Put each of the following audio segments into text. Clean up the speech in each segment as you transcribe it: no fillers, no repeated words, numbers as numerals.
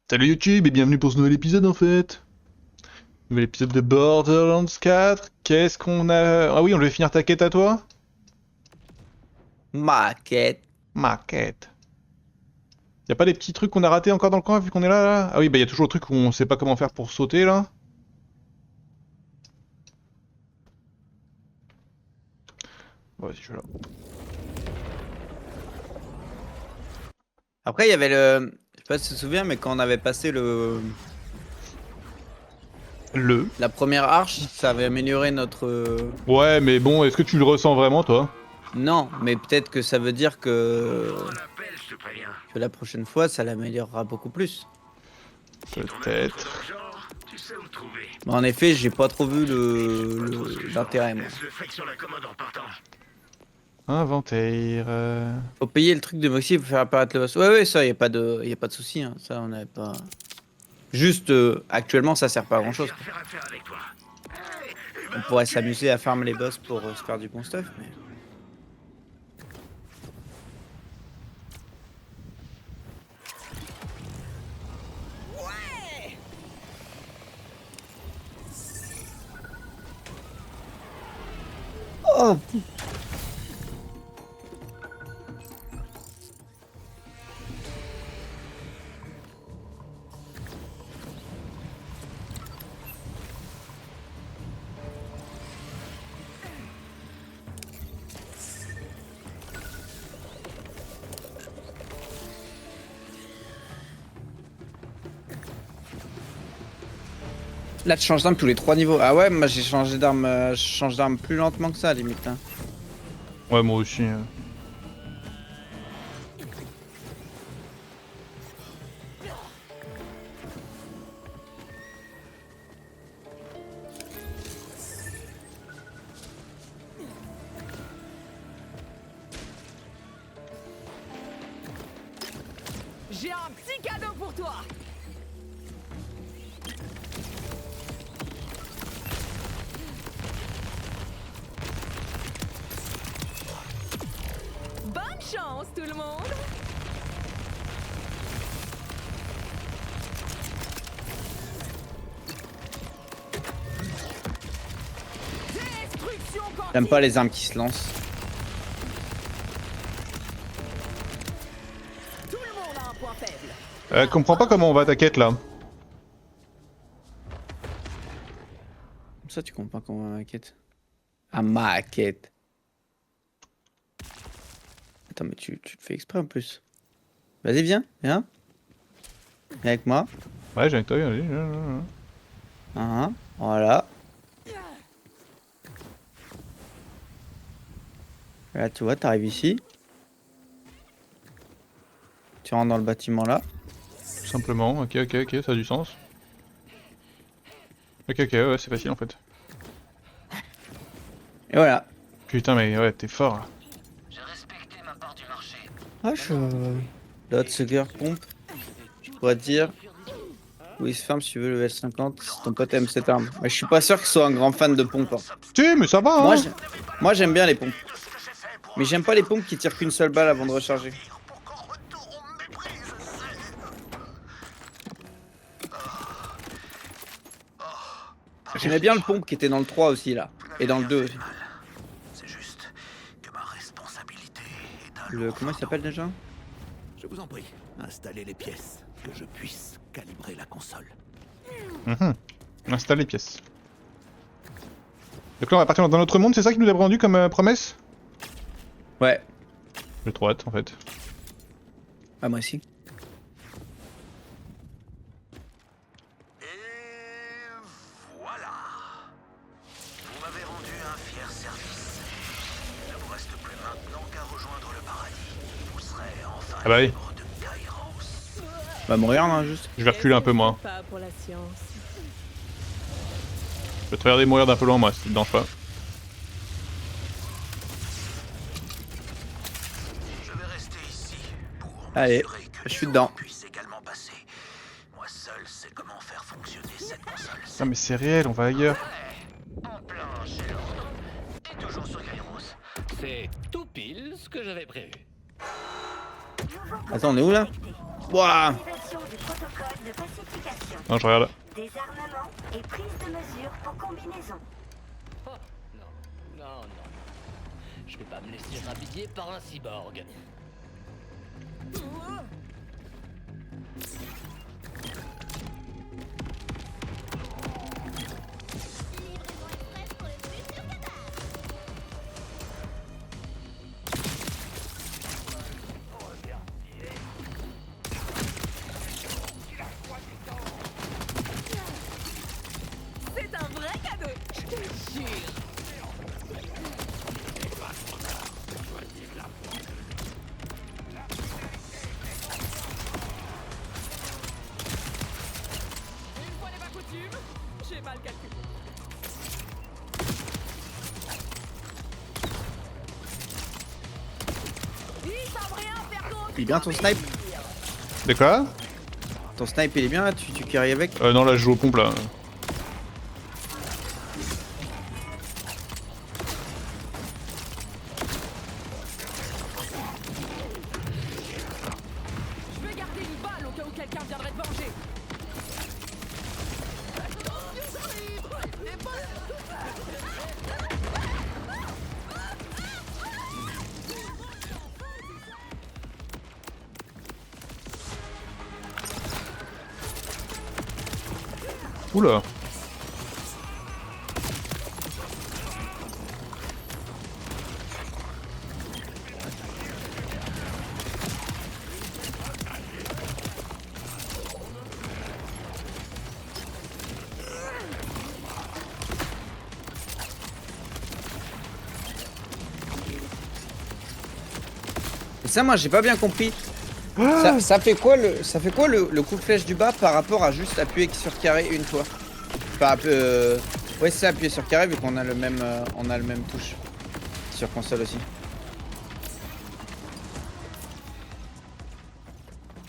Salut YouTube et bienvenue pour ce nouvel épisode en fait. Nouvel épisode de Borderlands 4. Qu'est-ce qu'on a... Ah oui, on devait finir ta quête à toi? Maquette. Ma quête. Y a pas des petits trucs qu'on a ratés encore dans le coin vu qu'on est là? Ah oui, bah y a toujours le truc où on sait pas comment faire pour sauter là. Bon, vas-y, je suis là. Après, il y avait le. Je sais pas si tu te souviens, mais quand on avait passé Le. la première arche, ça avait amélioré notre. Ouais, mais bon, est-ce que tu le ressens vraiment toi? Non, mais peut-être que ça veut dire que la prochaine fois, ça l'améliorera beaucoup plus. Peut-être. Mais en effet, j'ai pas trop vu l'intérêt, moi. Inventaire. Faut payer le truc de Moxie pour faire apparaître le boss. Ouais, ouais, ça, y a pas de souci, hein. Ça, on avait pas. Juste, actuellement, ça sert pas à grand chose. On pourrait s'amuser à farm les boss pour se faire du bon stuff, mais. Oh! Là, tu changes d'arme tous les 3 niveaux. Ah ouais, moi j'ai changé d'arme, je change d'arme plus lentement que ça, limite, hein. Ouais, moi aussi. J'ai un petit cadeau pour toi. Bonne chance tout le monde. Destruction J'aime continue. pas les armes qui se lancent. Tout le monde a un point faible. Comprends pas comment on va à ta quête là. Comme ça, tu comprends comment ma quête. Ah, ma quête. Attends, mais tu le fais exprès en plus. Vas-y, viens, viens. Viens avec moi. Ouais, j'ai avec toi, vas-y. Voilà. Là, tu vois, t'arrives ici. Tu rentres dans le bâtiment là. Tout simplement, ok, ça a du sens. Ok, ouais, c'est facile en fait. Et voilà. Putain, mais ouais, t'es fort là. Ah, L'autre Sugar Pompe. Je pourrais te dire. Oui, se ferme si tu veux le L50. Si ton pote aime cette arme. Mais je suis pas sûr qu'il soit un grand fan de pompe, hein. Si, mais ça va, Moi, hein. moi j'aime bien les pompes. Mais j'aime pas les pompes qui tirent qu'une seule balle avant de recharger. J'aimais bien le pompe qui était dans le 3 aussi là. Et dans le 2 aussi. C'est juste que ma responsabilité est un Le, comment il s'appelle déjà? Je vous en prie, installez les pièces, que je puisse calibrer la console. Installe les pièces. Donc là, on va partir dans un autre monde, c'est ça qu'il nous a rendu comme promesse? Ouais. J'ai trop hâte en fait. Ah, moi aussi. Et voilà. Vous m'avez rendu un fier service. Il ne vous reste plus maintenant qu'à rejoindre le paradis. Vous serez enfin Ah bah oui. libre de Kairos. Bah, mourir là, juste. Je vais reculer un peu moi. Pas pour la science. Je vais te regarder mourir d'un peu loin moi, si ça te dérange pas. Je vais rester ici pour Allez, m'assurer que je suis les dedans. autres puissent également passer. Moi seul sais comment faire fonctionner cette console. Non mais c'est réel, on va ailleurs. En plein chez l'ordre. Et toujours sur Kairos. C'est tout pile ce que j'avais prévu. Attends, on est où là? Ouah. Activation du protocole de pacification. Non, je regarde. Désarmement et prise de mesures pour combinaison. Oh, non, non, non. Je vais pas me laisser rhabiller par un cyborg. C'est un vrai cadeau. Je te jure. Une fois n'est pas coutume, j'ai mal calculé. Ils savent rien faire d'autre. Il est bien ton snipe? De quoi? Ton snipe il est bien là, tu carry avec? Non, là, je joue aux pompes là. Je vais garder une balle au cas où quelqu'un viendrait te venger. Attention, j'arrive. Oula. Et ça moi j'ai pas bien compris. Ça fait quoi le coup de flèche du bas par rapport à juste appuyer sur carré une fois? Enfin, ouais c'est ça, appuyer sur carré vu qu'on a le même touche sur console aussi.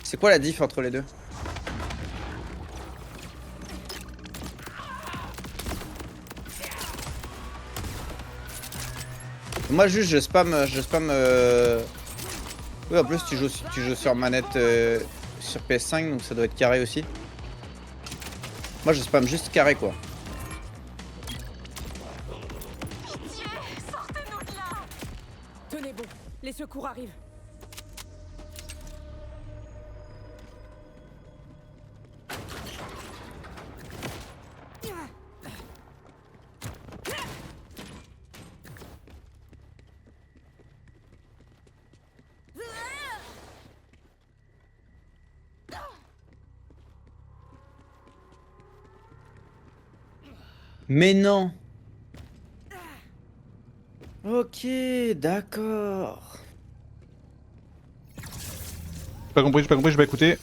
C'est quoi la diff entre les deux? Moi juste je spam. Oui en plus tu joues sur manette sur PS5 donc ça doit être carré aussi. Moi je spam juste carré quoi. Tenez bon, les secours arrivent. Mais non. Ok, d'accord. J'ai pas compris, j'ai pas écouté.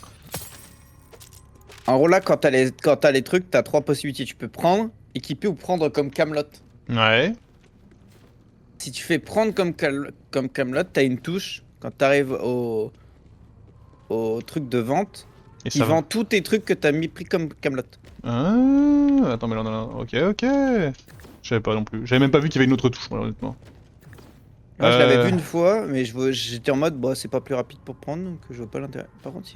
En gros là quand t'as les trucs, t'as trois possibilités. Tu peux prendre, équiper ou prendre comme Camelot. Ouais. Si tu fais prendre comme Camelot, t'as une touche quand t'arrives au truc de vente. Et Qui ça vend tous tes trucs que t'as mis pris comme Camelot. Ah, attends, mais là, on a... Ok. Je savais pas non plus. J'avais même pas vu qu'il y avait une autre touche, moi, honnêtement. Moi je l'avais vu une fois, mais j'étais en mode bah c'est pas plus rapide pour prendre donc je vois pas l'intérêt. Par contre,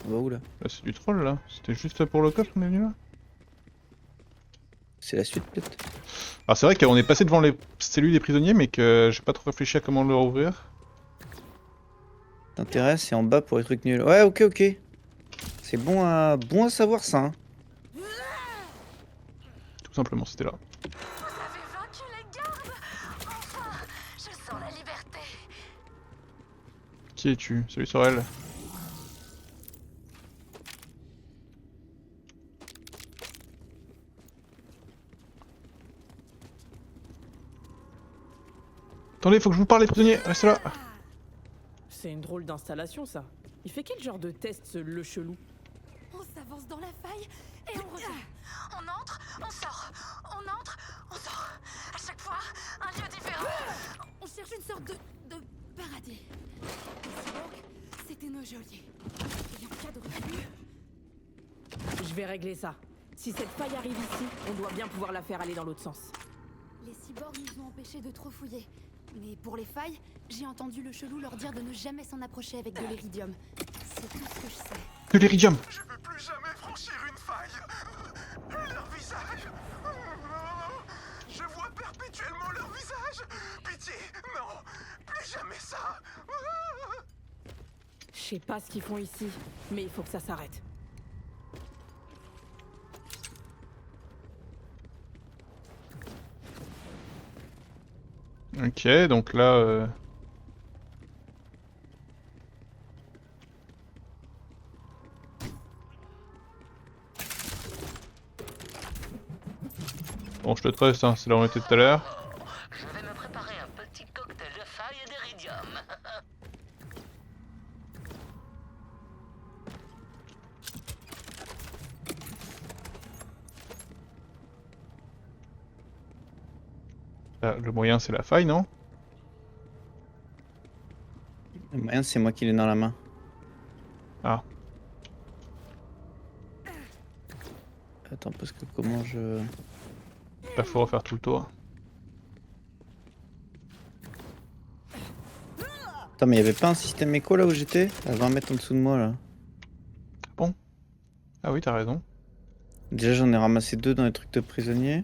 on va où là? Là, c'est du troll, là. C'était juste pour le coffre qu'on est venu là. C'est la suite peut-être. Alors, c'est vrai qu'on est passé devant les cellules des prisonniers, mais que j'ai pas trop réfléchi à comment le rouvrir. L'intérêt c'est en bas pour les trucs nuls. Ouais, ok. C'est bon à savoir ça. Hein. Tout simplement, c'était là. Vous avez vaincu les gardes. Enfin, je sens la liberté. Qui es-tu? Salut Sorel. Attendez, faut que je vous parle, les prisonniers. Restez là. C'est une drôle d'installation, ça. Il fait quel genre de test, ce le chelou? On s'avance dans la faille et on revient. On entre, on sort. On entre, on sort. À chaque fois, un lieu différent. On cherche une sorte de paradis. Les cyborgs, c'était nos geôliers. Et en cas de refus... Je vais régler ça. Si cette faille arrive ici, on doit bien pouvoir la faire aller dans l'autre sens. Les cyborgs nous ont empêchés de trop fouiller. Mais pour les failles, j'ai entendu le chelou leur dire de ne jamais s'en approcher avec de l'iridium. C'est tout ce que je sais. De l'iridium. Je veux plus jamais franchir une faille. Leur visage. Je vois perpétuellement leur visage. Pitié, non, plus jamais ça. Je sais pas ce qu'ils font ici, mais il faut que ça s'arrête. Ok, donc là... Bon, je te trust, hein, c'est là où on était tout à l'heure. Je vais me préparer un petit cocktail de faille et d'iridium. Là, le moyen, c'est la faille, non? Le moyen, c'est moi qui l'ai dans la main. Ah. Attends, parce que comment je... Là, faut refaire tout le tour. Attends, mais il y avait pas un système écho là où j'étais? À 20 mètres en dessous de moi là. Ah oui, t'as raison. Déjà, j'en ai ramassé 2 dans les trucs de prisonniers.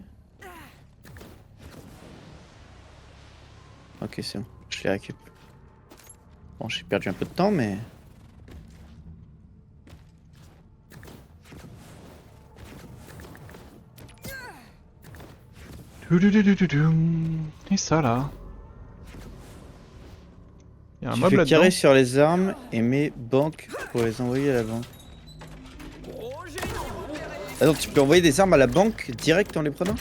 Ok, c'est bon, je les récupère. Bon, j'ai perdu un peu de temps, mais... Et ça, là? Il y a un Tu mob fais là-dedans. carré sur les armes et mets banque pour les envoyer à la banque. Ah donc tu peux envoyer des armes à la banque direct en les prenant?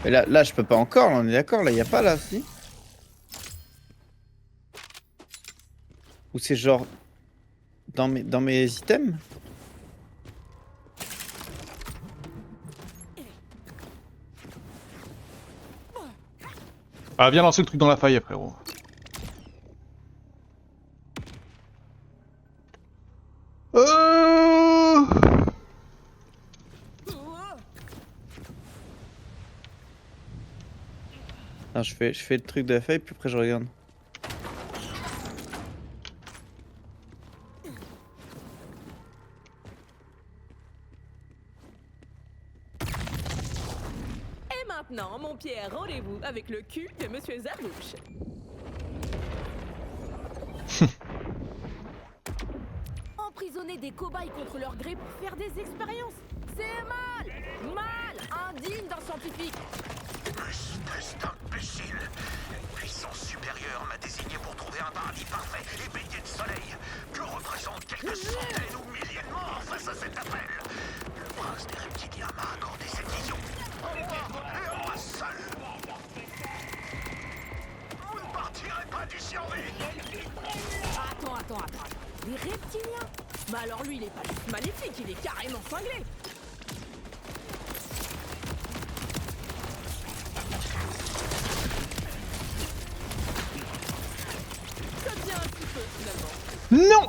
Mais là je peux pas encore, là, on est d'accord, là y a pas là, si? Ou c'est genre dans mes items? Ah, viens lancer le truc dans la faille, frérot. Non, je fais le truc de la feuille, puis après je regarde. Et maintenant, mon Pierre, rendez-vous avec le cul de Monsieur Zabouche. Emprisonner des cobayes contre leur gré pour faire des expériences, c'est mal! Mal! Indigne d'un scientifique! Espèce d'imbécile. Une puissance supérieure m'a désigné pour trouver un paradis parfait et baigné de soleil. Que représentent quelques centaines ou milliers de morts face à cet appel? Le prince des reptiliens m'a accordé cette vision. Et moi seul. Vous ne partirez pas du survie. Attends. Des reptiliens? Bah alors lui, il est pas juste maléfique, il est carrément cinglé. Ça tient un petit peu, finalement. Non!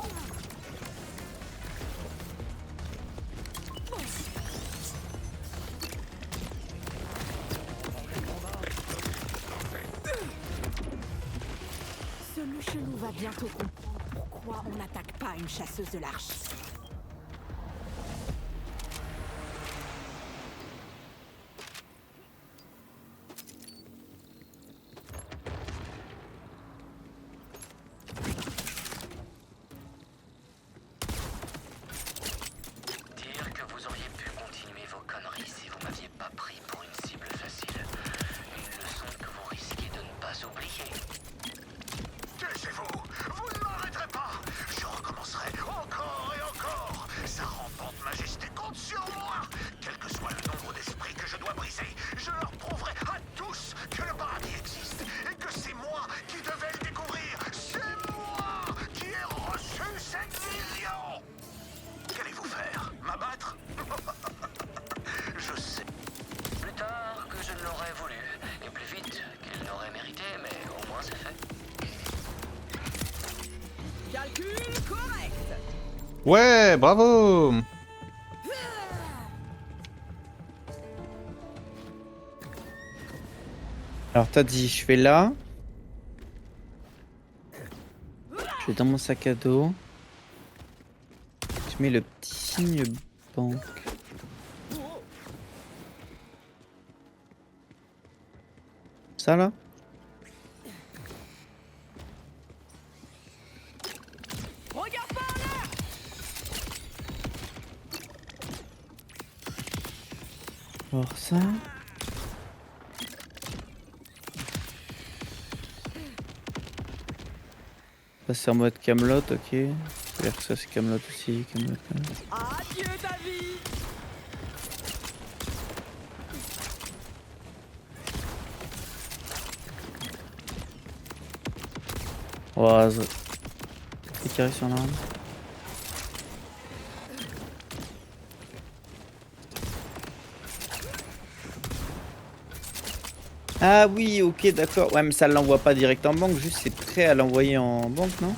Ce louchelou va bientôt comprendre pourquoi on n'attaque pas une chasseuse de l'arche. Dire que vous auriez pu continuer vos conneries si vous m'aviez pas pris pour une cible facile. Une leçon que vous risquez de ne pas oublier. Taisez-vous. Vous ne m'arrêterez pas. Je recommencerai encore et encore. Ouais, bravo. Alors t'as dit, je fais là. Je vais dans mon sac à dos. Je mets le petit signe banque. Ça là? Regarde par là. Alors ça. Ça c'est en mode Camelot, ok. C'est-à-dire que ça c'est Camelot aussi, Camelot. Adieu David. Ouais, c'est carré sur l'arme. Ah oui, ok, d'accord. Ouais, mais ça l'envoie pas direct en banque, juste c'est prêt à l'envoyer en banque, non?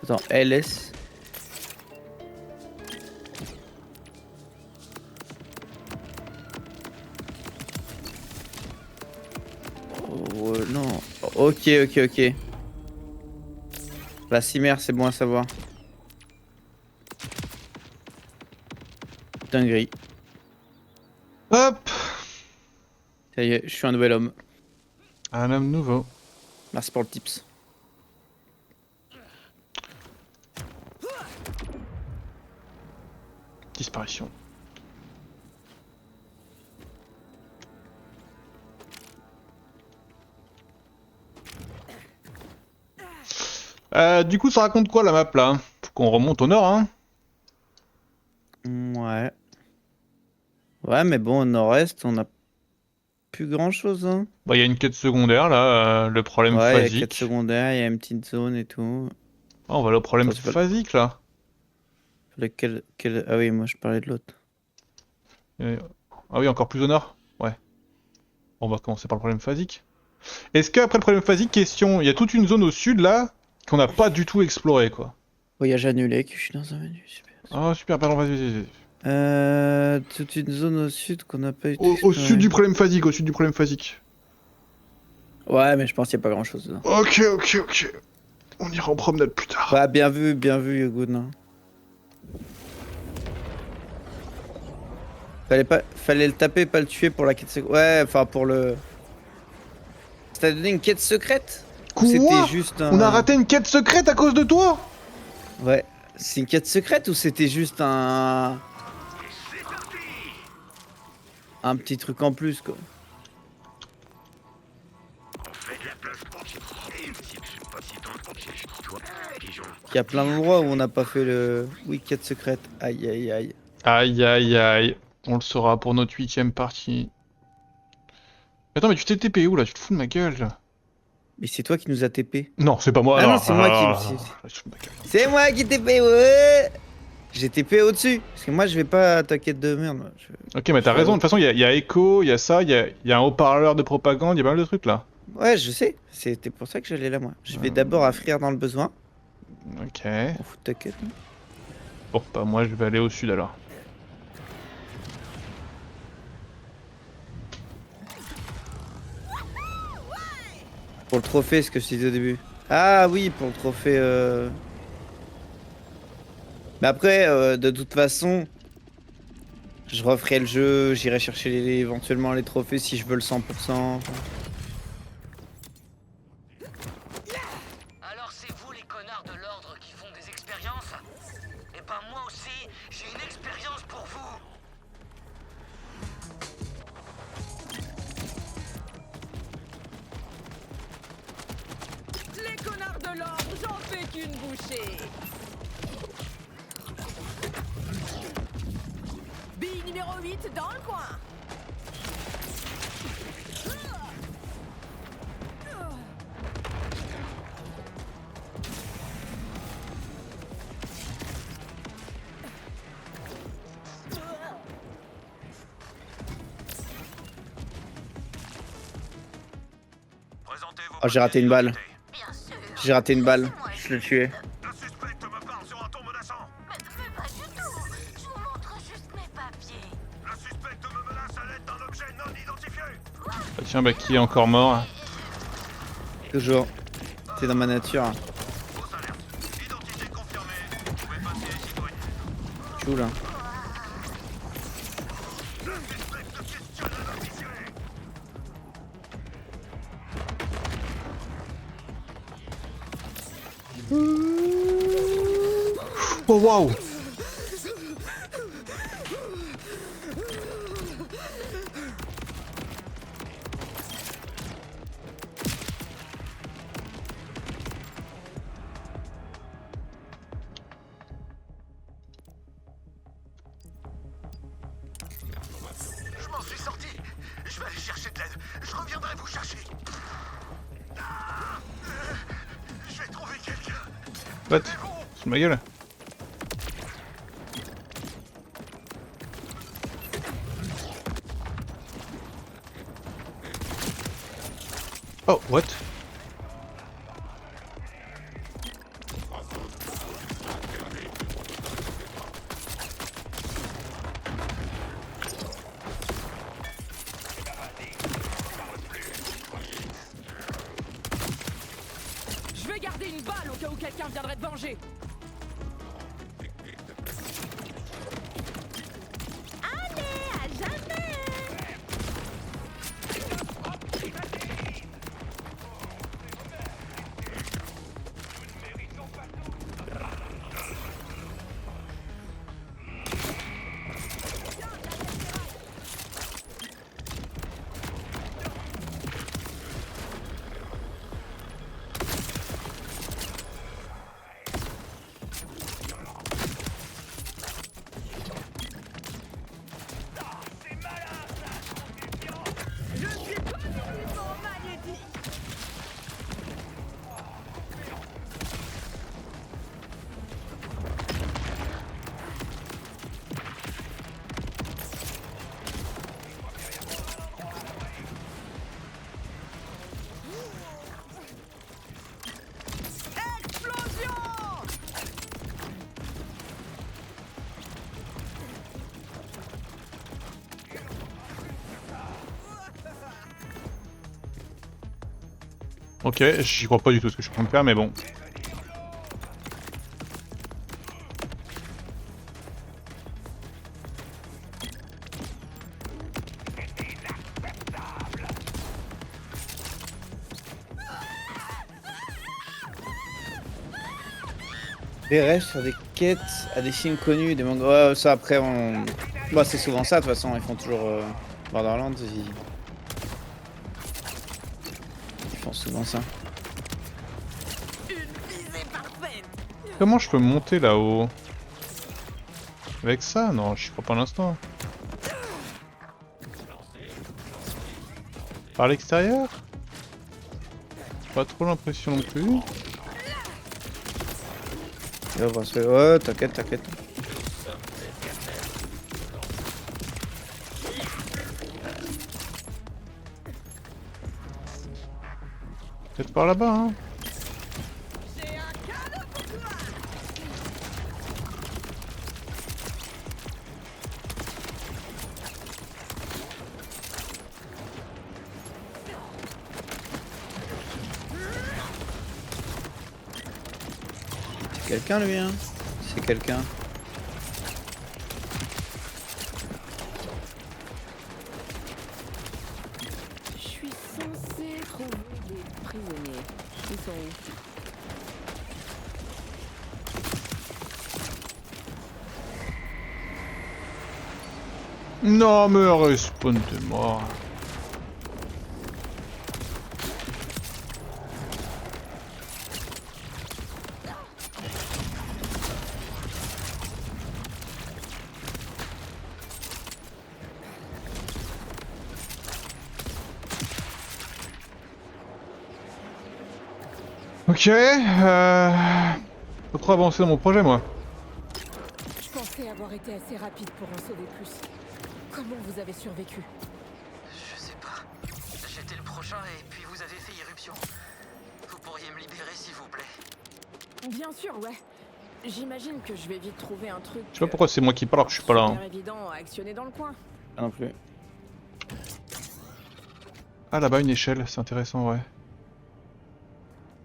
Attends, LS. Oh non. Ok, ok, ok. La cimère, c'est bon à savoir. Dinguerie. Hop. Ça y est, je suis un nouvel homme. Un homme nouveau. Merci pour le tips. Disparition. Du coup, ça raconte quoi la map là? Faut qu'on remonte au nord, hein? Ouais. Ouais, mais bon, au nord-est, on a plus grand-chose, hein. Bah, y a une quête secondaire là, le problème Ouais, il y a phasique. quête secondaire, il y a une petite zone et tout. Ah, on va aller au problème Attends, c'est pas- phasique là. Ah oui, moi je parlais de l'autre. Euh, Ah oui, encore plus au nord? Ouais. On va commencer par le problème phasique. Est-ce qu'après le problème phasique, question, il y a toute une zone au sud là qu'on n'a pas du tout explorée quoi. Voyage annulé, que je suis dans un menu, super. Ah super, pardon, vas-y. Toute une zone au sud qu'on n'a pas eu. Au sud du problème phasique, au sud du problème phasique. Ouais, mais je pense qu'il n'y a pas grand-chose dedans. Ok. On ira en promenade plus tard. Ouais, bien vu, Yogun. Hein. Fallait le taper, pas le tuer pour la quête secrète. Ouais, enfin pour le. Ça t'a donné une quête secrète? Ou Quoi? c'était juste un. On a raté une quête secrète à cause de toi? Ouais. C'est une quête secrète ou c'était juste un. Un petit truc en plus quoi. Il y a plein d'endroits où on n'a pas fait le. Oui, quête secrète. Aïe. Aïe. On le saura pour notre 8ème partie. Attends, mais tu t'es TP où là? Tu te fous de ma gueule là? Mais c'est toi qui nous as TP. Non, c'est pas moi. Ah alors. non, c'est moi qui. Je te fous de ma gueule. C'est moi qui TP, ouais. J'ai TP au-dessus. Parce que moi, je vais pas à ta quête de merde. Moi. Ok, mais t'as raison. De toute façon, il y a Echo, il y a ça, il y a un haut-parleur de propagande, il y a pas mal de trucs là. Ouais, je sais. C'était pour ça que j'allais là, moi. Je vais d'abord à Frire dans le besoin. Ok. On fout de ta quête. Hein. Bon, bah moi je vais aller au sud alors. Pour le trophée, ce que je disais au début. Ah oui, pour le trophée. Mais après, de toute façon, je referai le jeu. J'irai chercher éventuellement les trophées si je veux le 100%. Alors c'est vous les connards de l'ordre qui font des expériences? Eh ben moi aussi, j'ai une expérience pour vous. Les connards de l'ordre, j'en fais qu'une bouchée. Bille numéro 8 dans le coin. Oh, j'ai raté une balle. Bien sûr. J'ai raté une balle. Je l'ai tué. Un suspect me parle sur un ton menaçant. Mais pas du tout. Je vous montre juste mes papiers. Le suspect me menace à l'aide d'un objet non identifié. Ah, tiens, bah qui est encore mort? Toujours. C'est dans ma nature. Fausse alerte. Identité confirmée. Vous pouvez passer, citoyen. Chou là. Le suspect questionne un officier. Oh waouh! Je m'en suis sorti. Je vais aller chercher de l'aide. Je reviendrai vous chercher. Je vais trouver quelqu'un. What? Sous ma gueule? Oh, what? Je vais garder une balle au cas où quelqu'un viendrait te venger. Allez, à jamais. Je suis pas uniquement magnétique. Explosion! Ok, j'y crois pas du tout ce que je suis en train de faire, mais bon. BRF sur des quêtes à des films connus, des mangas. Ouais, ça après on. Bah c'est souvent ça de toute façon, ils font toujours Borderlands, ils font souvent ça. Une visée parfaite. Comment je peux monter là-haut? Avec ça? Non, j'y crois pas l'instant. Par l'extérieur? Pas trop l'impression non plus. Ouais, t'inquiète, t'inquiète. Peut-être par là-bas, hein. J'ai un cadeau pour toi. C'est quelqu'un lui, hein. C'est quelqu'un. Je suis censé trouver des prisonniers. Ils sont où? Non, mais respawn de mort. Ok, pas trop avancer dans mon projet, moi. Je pensais avoir été assez rapide pour en sauver plus. Comment vous avez survécu? Je sais pas. J'étais le prochain et puis vous avez fait irruption. vous plaît. Bien sûr, ouais. J'imagine que je vais vite trouver un truc. Je sais pas pourquoi c'est moi qui parle alors que je suis pas là. Hein. super évident à actionner dans le coin. Ah non plus. Ah là-bas une échelle, c'est intéressant, ouais.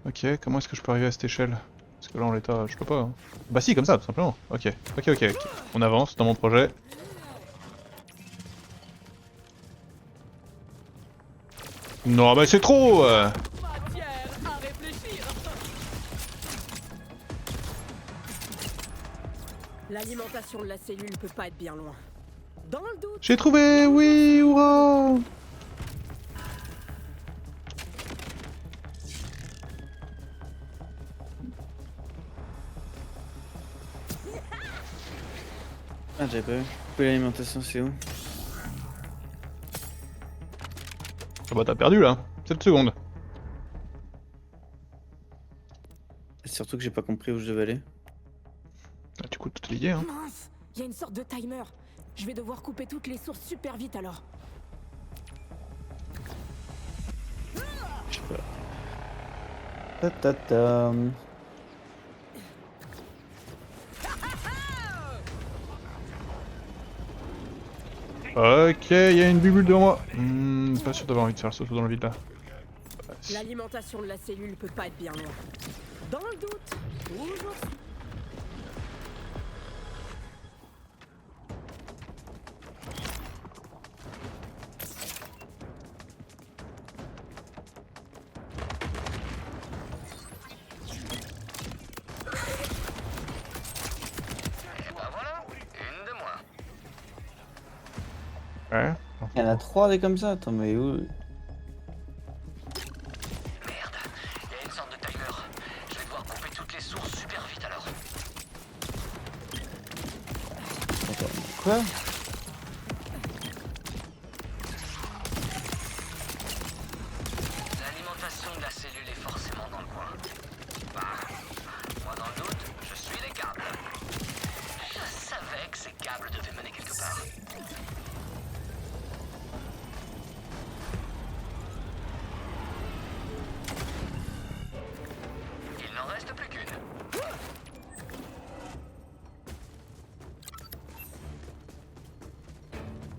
Ok, comment est-ce que je peux arriver à cette échelle? Parce que là en l'état, je peux pas. Hein. Bah si, comme ça, tout simplement. Ok, ok. On avance dans mon projet. Non, bah c'est trop Matière à réfléchir. L'alimentation de la cellule peut pas être bien loin. Dans le doute. J'ai trouvé, oui, hurrah! Ah, j'avais pas vu. L'alimentation, c'est où? Ah bah t'as perdu là, 7 secondes. Surtout que j'ai pas compris où je devais aller. Ah, du coup, tout est lié, hein. Mince, il y a une sorte de timer. Je vais devoir couper toutes les sources super vite alors. Je sais pas. Ta. Ok, il y a une bulle devant moi. Pas sûr d'avoir envie de faire le saut dans le vide là. L'alimentation de la cellule peut pas être bien loin. Dans le doute, toujours. Et ben voilà, une de moins. Ouais. Il y en a 3 des comme ça, attends, mais où? Merde, il y a une sorte de timer. Je vais devoir couper toutes les sources super vite alors. Attends, quoi? L'alimentation de la cellule est forcément dans le coin. Bah, moi dans le doute, je suis les câbles. Je savais que ces câbles devaient mener quelque part. Il n'en reste plus qu'une.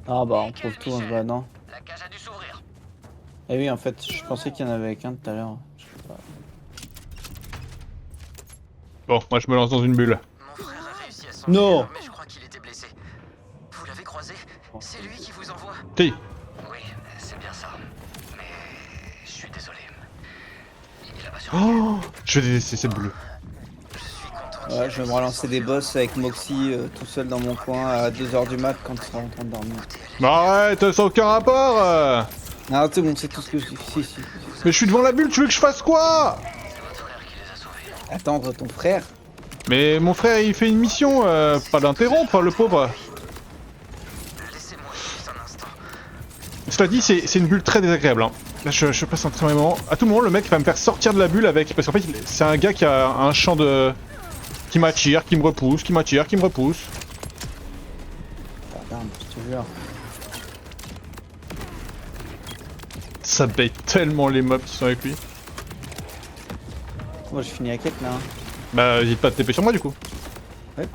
Ah bah on trouve tout, bah non. La cage a dû s'ouvrir. Eh oui, en fait, je pensais qu'il y en avait qu'un tout à l'heure. Je sais pas. Bon, moi je me lance dans une bulle. Mon frère a réussi à s'enfuir, Non. mais je crois qu'il était blessé. Vous l'avez croisé? C'est lui qui vous envoie? T'es. Oui, c'est bien ça. Mais je suis désolé. Il a pas survécu. Oh, je vais détester cette bulle. Je suis content qu'il Ouais, ait je vais me réussi à relancer des boss avec Moxie tout seul dans mon coin à 2h du mat quand il sera en train de dormir. Mais arrête, ça n'a aucun rapport Ah, c'est bon, c'est tout ce que je dis. Si. Mais je suis devant la bulle, tu veux que je fasse quoi? C'est votre frère qui les a sauvés. Attendre ton frère? Mais mon frère il fait une mission, pas d'interrompre le pauvre. Laissez-moi juste un instant. Cela dit, c'est une bulle très désagréable. Hein. Là, je passe un très mauvais moment. À tout moment, le mec va me faire sortir de la bulle avec. Parce qu'en fait, c'est un gars qui a un champ de. Qui m'attire, qui me repousse, qui m'attire, qui me repousse. Pardon, je te jure. Ça bait tellement les mobs qui sont avec lui. Moi, je finis la quête là. Hein. Bah, n'hésite pas à te TP sur moi du coup. Ouais.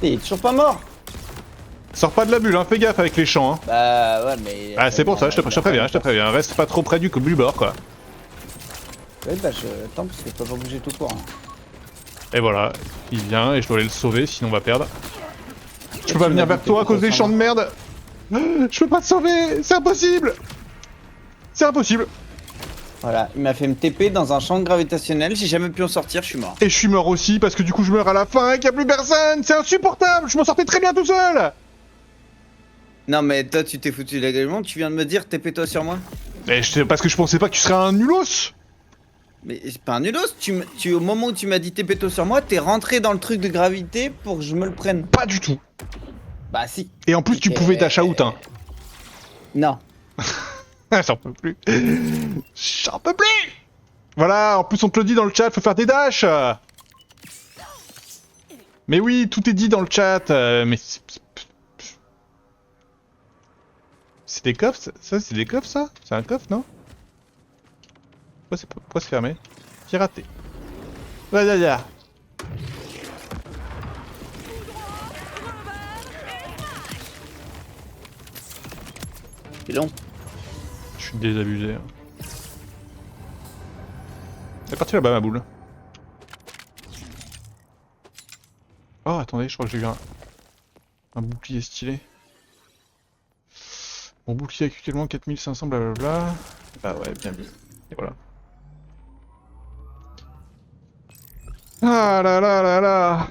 Il est toujours pas mort. Sors pas de la bulle, hein, fais gaffe avec les champs. Hein. Bah ouais, mais. Ah, c'est pour ça, je te préviens. Reste pas trop près du bord quoi. Ouais, bah je. Attends, parce que je peux pas bouger tout court. Hein. Et voilà, il vient et je dois aller le sauver, sinon on va perdre. Je peux pas venir vers toi à cause des champs de merde. Je peux pas te sauver, c'est impossible. C'est impossible. Voilà, il m'a fait me TP dans un champ gravitationnel. J'ai jamais pu en sortir, je suis mort. Et je suis mort aussi parce que du coup je meurs à la fin et qu'il y a plus personne. C'est insupportable. Je m'en sortais très bien tout seul. Non, mais toi, tu t'es foutu légalement. Tu viens de me dire TP-toi sur moi. Et parce que je pensais pas que tu serais un nulos. Mais c'est pas un nulos. Au moment où tu m'as dit TP-toi sur moi, t'es rentré dans le truc de gravité pour que je me le prenne. Pas du tout. Bah si. Et en plus tu pouvais dash out hein. Non. J'en peux plus. J'en peux plus. Voilà, en plus on te le dit dans le chat, faut faire des dashs. Mais oui, tout est dit dans le chat. Mais c'est des coffres, ça c'est des coffres ça? C'est un coffre, non? Pourquoi c'est fermé? Piraté. Voilà. C'est long. Je suis désabusé. Hein. C'est parti là-bas ma boule. Oh attendez, je crois que j'ai eu un bouclier stylé. Mon bouclier actuellement 4500 blablabla. Bah ouais, bien vu. Et voilà. Ah là là là là.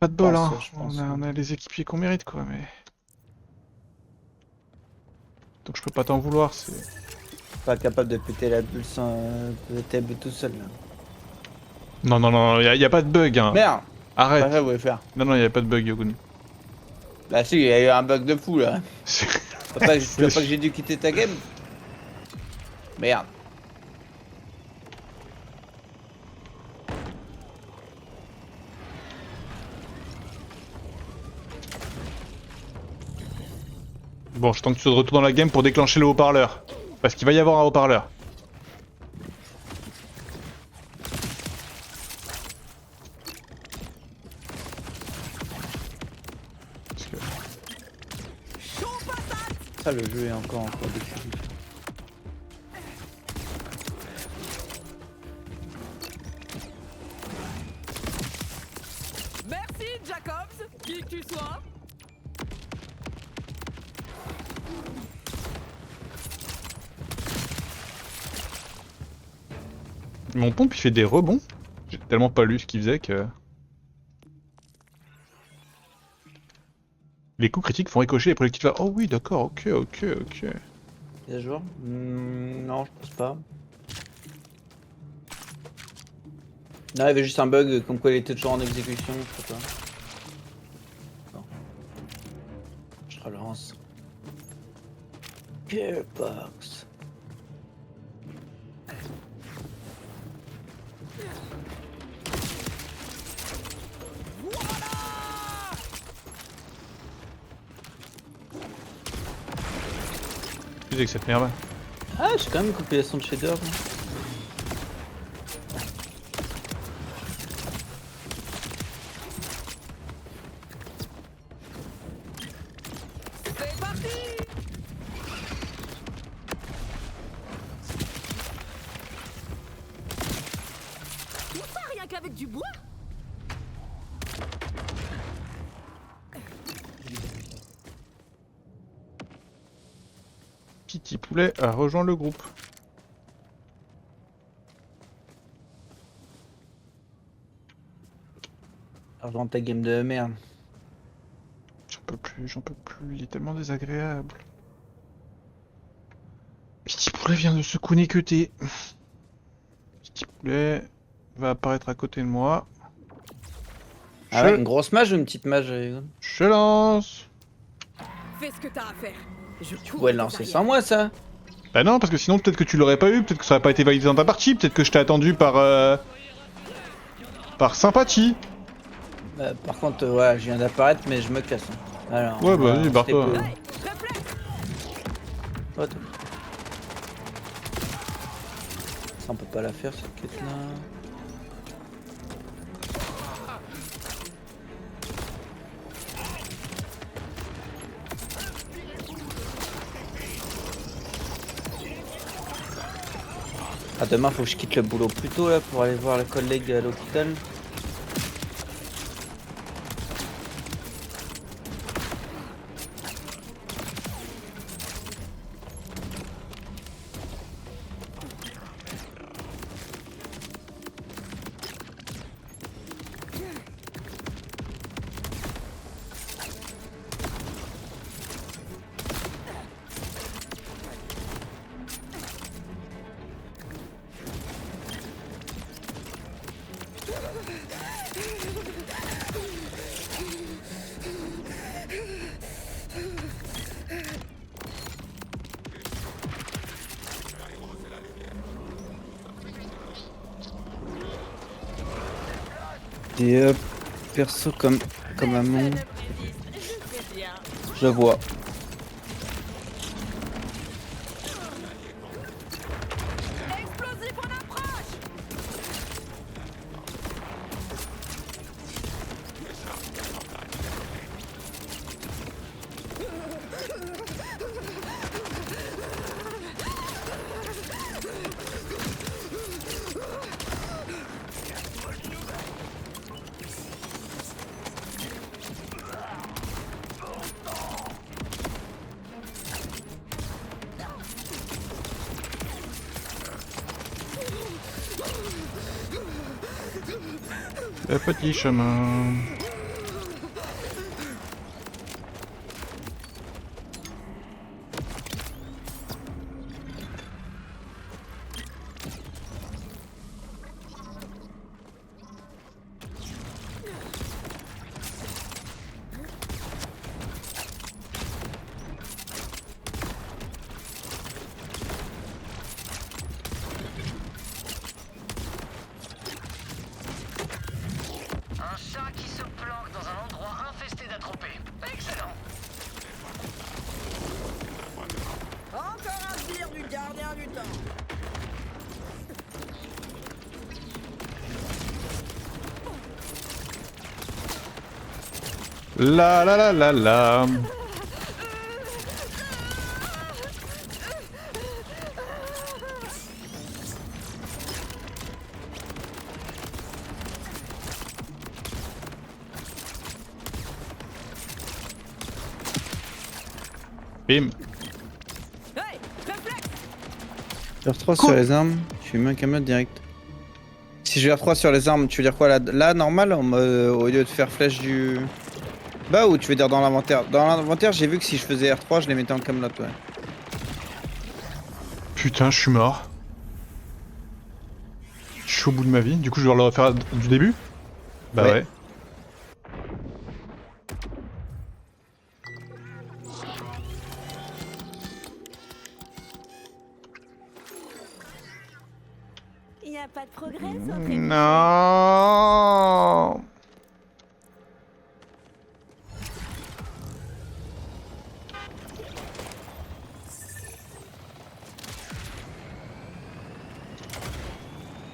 Pas de bol hein. On a les équipiers qu'on mérite quoi mais... Donc je peux pas t'en vouloir, c'est... Pas capable de péter la bulle sans péter la bulle tout seul là. Non non non, y a pas de bug hein. Merde. Arrête. Pas ça, vous voulez faire. Non non, y a pas de bug Yogun. Bah si, il y a eu un bug de fou là. C'est- Tu vois pas que j'ai dû quitter ta game? Merde. Bon, je tente que tu sois de retour dans la game pour déclencher le haut-parleur. Parce qu'il va y avoir un haut-parleur. Parce que... Ça, le jeu est encore dessus. Merci, Jacobs, qui que tu sois. Mon pompe il fait des rebonds. J'ai tellement pas lu ce qu'il faisait que... Les coups critiques font ricocher les projectiles. Oh oui, d'accord, ok. Il y a joueur? Non, je pense pas. Non, il y avait juste un bug comme quoi il était toujours en exécution, je sais pas. Non. Je relance. Gearbox. Tu sais que cette merde. Ah, j'ai quand même une compilation de shader. Là. C'est parti. Tout ça rien qu'avec du bois. Petit poulet a rejoint le groupe. Alors, dans ta game de merde. J'en peux plus, il est tellement désagréable. Petit poulet vient de se connecter. Petit poulet va apparaître à côté de moi. Ah ouais, une grosse mage ou une petite mage? Je lance. Fais ce que t'as à faire. Je Tu pouvais le lancer sans moi, ça? Bah non, parce que sinon peut-être que tu l'aurais pas eu, peut-être que ça aurait pas été validé dans ta partie, peut-être que je t'ai attendu par sympathie. Par contre, ouais, je viens d'apparaître, mais je me casse. Hein. Alors, Ouais, bah vas-y, barre-toi. c'était Allez, réflexe. cool. Attends. Ça, on peut pas la faire, cette quête-là. Ah, demain, faut que je quitte le boulot plus tôt, là, pour aller voir les collègues à l'hôpital. Et hop. perso comme un monde. Je fais bien. Je vois. Explosif en approche. Le petit chemin. Un chat qui se planque dans un endroit infesté d'atropés. Excellent. Encore un sbire du gardien du temps. La la la la la. Bim. Hey, réflexe. R3 sur les armes, je suis mis un camion direct. Si je R3 sur les armes, tu veux dire quoi là normal au lieu de faire flèche du bas ou tu veux dire dans l'inventaire? Dans l'inventaire, j'ai vu que si je faisais R3, je les mettais en camelot, ouais. Putain, je suis mort. Je suis au bout de ma vie. Du coup, je dois le refaire du début? Bah Ouais. ouais. Il n'y a pas de progrès sans trébucher. Non.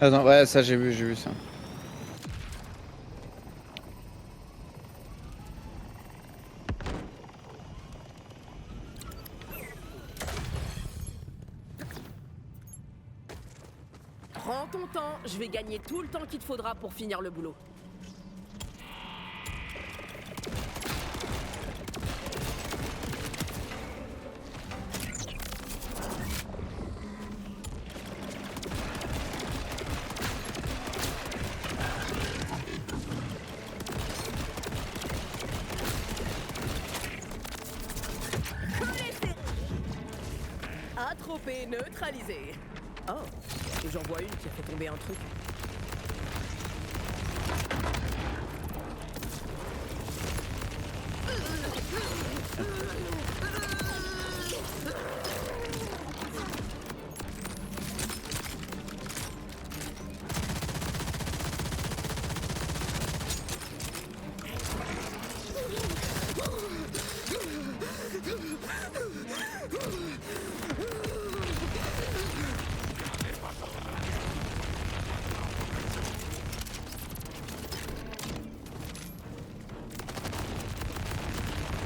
Attends, ouais, ça j'ai vu ça. Prends ton temps, je vais gagner tout le temps qu'il te faudra pour finir le boulot. Atropé, neutralisé. Oh, j'en vois une qui a fait tomber un truc.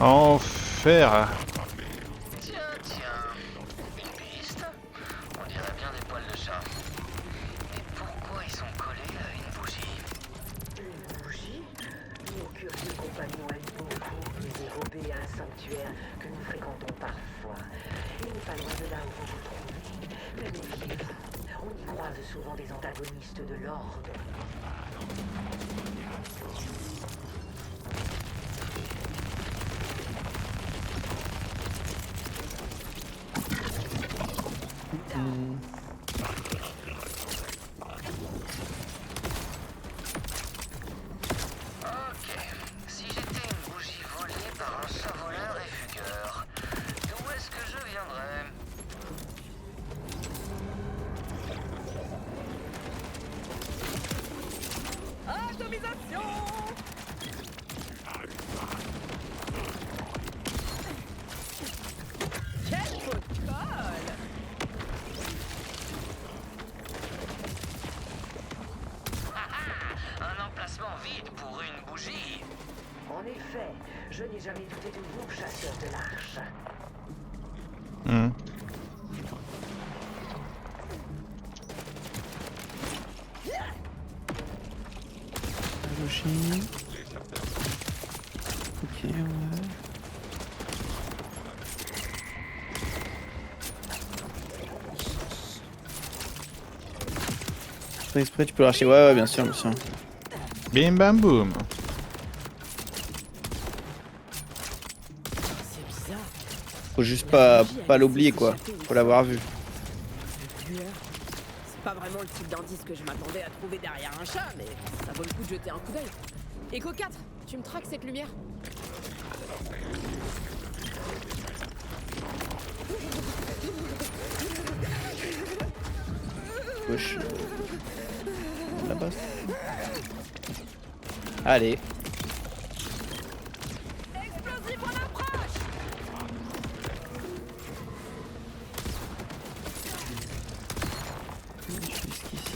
Enfer. Tiens, une piste. On dirait bien des poils de chat. Mais pourquoi ils sont collés à une bougie? Une bougie? Nos curieux compagnons aiment beaucoup nous dérober à un sanctuaire que nous fréquentons parfois. Il n'est pas loin de là où vous vous trouvez. Mais méfiez-vous, on y croise souvent des antagonistes de l'ordre. Ok. Si j'étais une bougie volée par un chat voleur et fugueur, d'où est-ce que je viendrais? Atomisation. Un emplacement vide pour une bougie. En effet, je n'ai jamais douté de vous, chasseurs de l'arche. Hmm. Bougie. Ok, ouais. Je fais exprès, tu peux l'arracher. Ouais, bien sûr, bien sûr. Bim bam boum. C'est bizarre. Faut juste pas l'oublier, quoi. Faut l'avoir vu. Lueur. C'est pas vraiment le type d'indice que je m'attendais à trouver derrière un chat, mais ça vaut le coup de jeter un coup d'œil. Echo 4, tu me traques cette lumière? Gauche. Là-bas. Allez. Explosif en approche! Jusqu'ici.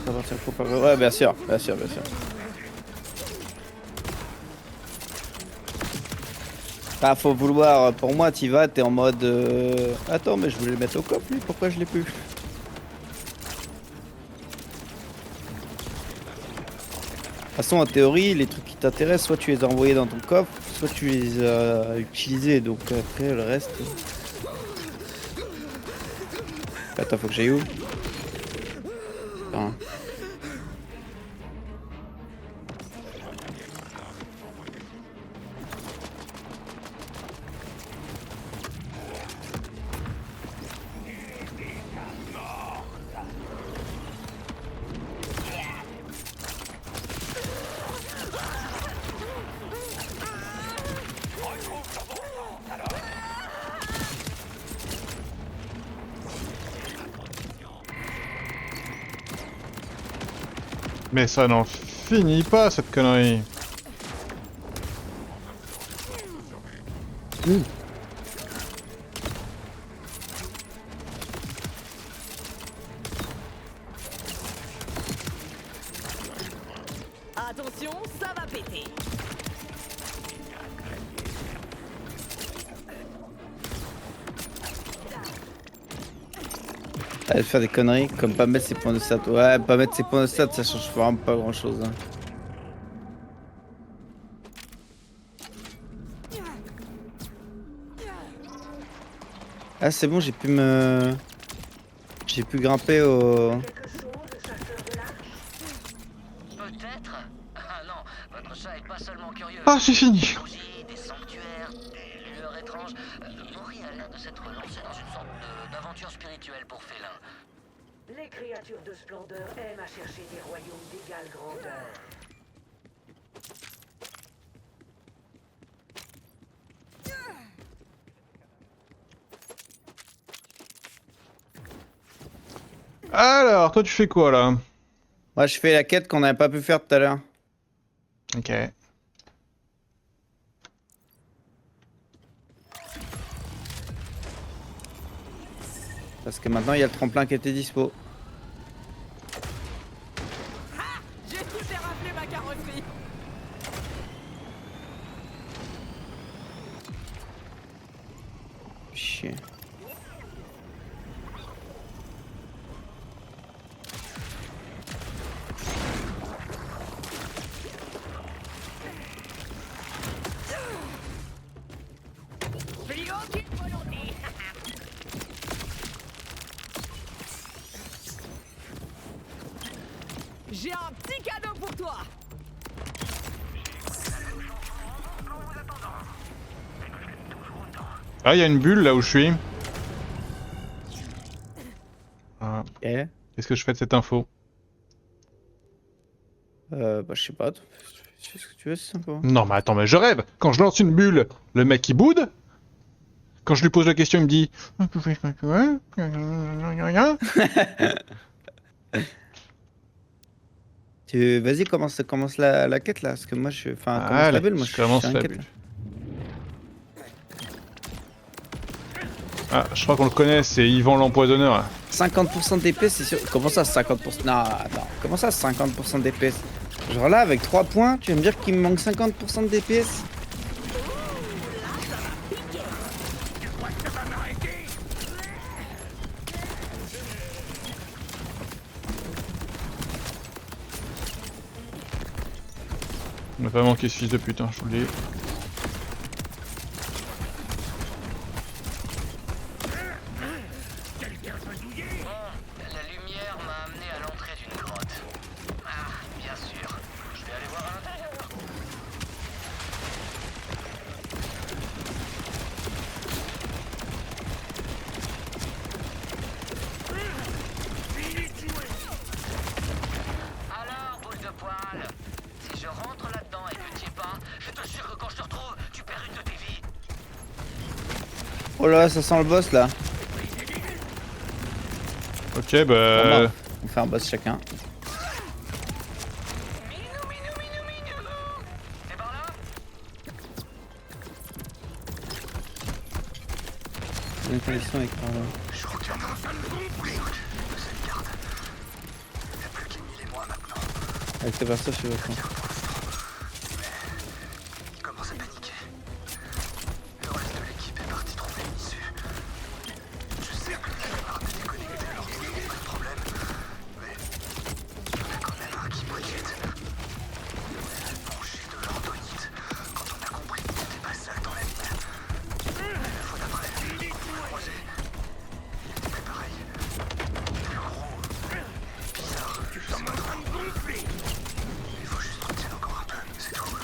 Ça va partir, faut pas. Ouais, bien sûr, bien sûr, bien sûr. Ah, faut vouloir, pour moi, t'y vas, t'es en mode. Attends, mais je voulais le mettre au coffre lui, pourquoi je l'ai plus? De toute façon, en théorie, les trucs qui t'intéressent, soit tu les as envoyés dans ton coffre, soit tu les as utilisés, donc après le reste. Attends, faut que j'aille où? Attends. Mais ça n'en finit pas cette connerie. Attention, ça va péter. Elle faire des conneries comme pas mettre ses points de stat. Ouais, pas mettre ses points de stat, ça change vraiment pas grand chose. Hein. Ah, c'est bon, j'ai pu me. J'ai pu grimper au. Peut-être. Ah non, votre chat est pas seulement curieux. Ah, c'est fini. Des bougies, des sanctuaires, des lueurs étranges. Maury a l'air de s'être lancé dans une sorte d'aventure spirituelle pour félins. Les créatures de splendeur aiment à chercher des royaumes d'égale grandeur. Alors, toi tu fais quoi là? Moi, je fais la quête qu'on n'avait pas pu faire tout à l'heure. Ok. Parce que maintenant, il y a le tremplin qui était dispo. J'ai pu faire rappeler ma carrosserie. Chier. Plus aucune volonté. J'ai un petit cadeau pour toi. Ah, il y a une bulle là où je suis. Ah, Eh qu'est-ce que je fais de cette info? bah, je sais pas. Tu fais ce que tu veux, c'est sympa. Non mais attends, mais je rêve. Quand je lance une bulle, le mec il boude. Quand je lui pose la question, il me dit tu fais ce que tu veux. Vas-y, commence la quête là, parce que moi je suis. Enfin, commence Allez, la bulle, moi je commence suis la inquiète, bulle. là. Ah, je crois qu'on le connaît, c'est Yvan l'empoisonneur. 50% de DPS, c'est sûr. Comment ça, 50%? Non, attends. Comment ça, 50% de DPS? Genre là, avec 3 points, tu vas me dire qu'il me manque 50% de DPS? On n'a pas manqué ce fils de pute, hein, je vous le dis. La lumière m'a amené à l'entrée d'une grotte. Ah, bien sûr. Je vais aller voir à l'intérieur. Alors, boule de poil, si je rentre là-dedans et que tu y es pas, je te jure que quand je te retrouve, tu perds une de tes vies. Oh là, ça sent le boss là. Ok, bah... On fait un boss chacun. Minou, minou, minou, minou. T'es par là? Une connexion avec par là. Je retiens dans cette garde. Il n'y a plus qu'Emile et moi maintenant. Avec ce perso, je sais pas quoi. Il commence à paniquer. Le reste de l'équipe est parti trouver une issue. Je sais que la plupart des déconnectés leur posent pas de problème. Mais il y en a quand même un qui m'inquiète. Manger de l'ordonite quand on a compris qu'il n'était pas seul dans la ville. La fois d'après, on l'a croisé. Il était plus pareil. Plus gros. Bizarre. Tu t'en en train de gonfler. Il faut juste retirer encore un peu, c'est tout.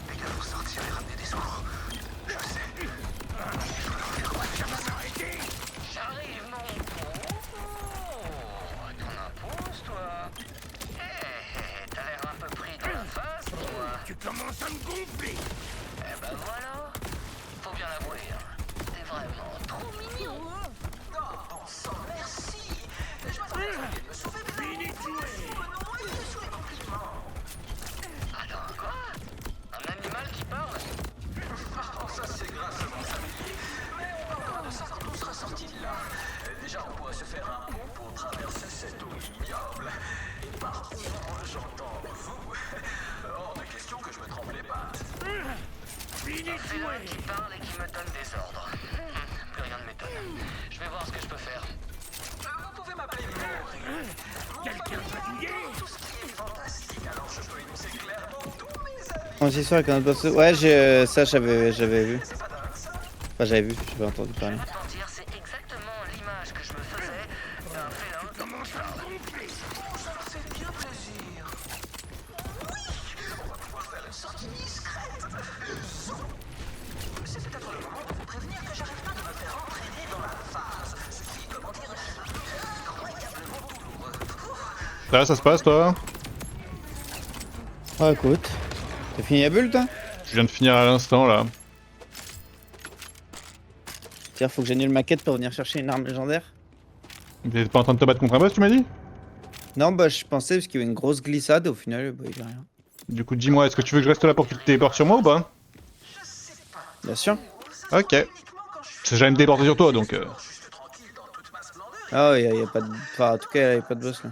Les gars vont sortir et ramener des secours. Je sais. Il faut leur faire confiance. J'arrive, mon pauvre. T'en imposes, toi. Hé, t'as l'air un peu pris dans la face, toi. Tu commences à me gonfler. Eh ben voilà. Faut bien l'avouer, hein. T'es vraiment trop mignon. Oh, bon sang, merci. Je m'attendais à me sauver, mais fini de jouer. Sous les compliments. Attends, quoi? Un animal qui parle? Oh, ça c'est grâce à mon familier. Mais on va encore de ça quand on sera sorti de là. Déjà, on pourra se faire un pont pour traverser cette eau ignoble. Et par pont, j'entends vous. Hors de question que je me trempe les pattes. C'est l'un qui parle et qui me donne des ordres. Plus rien ne m'étonne. Je vais voir ce que je peux faire. Vous pouvez m'appeler Maury. Quelqu'un va douiller. Tout ce qui est fantastique, alors je peux énoncer clairement tous mes avis. On s'y soir avec un autre boss. Ouais, ça j'avais vu. Enfin, j'avais vu, j'ai pas entendu parler. Je vais pas te mentir, c'est exactement l'image que je me faisais d'un félin qui parle. Ça leur fait bien plaisir. Oui, on va pouvoir faire une sortie discrète. C'est peut-être le moment de vous prévenir que j'arrête pas de me faire entraîner dans la phase. Ce qui, comment dire, est incroyablement douloureux. Ça se passe, toi? Oh, écoute. T'as fini la bulle, toi? Je viens de finir à l'instant, là. Tiens, faut que j'annule ma quête pour venir chercher une arme légendaire. T'es pas en train de te battre contre un boss, tu m'as dit? Non, bah, je pensais parce qu'il y avait une grosse glissade, au final, bah, il y a rien. Du coup, dis-moi, est-ce que tu veux que je reste là pour que tu te téléportes sur moi ou pas? Bien sûr. Ok. J'allais me téléporter sur toi, donc... Ah, il y a pas de. Enfin, en tout cas, il y a pas de boss là.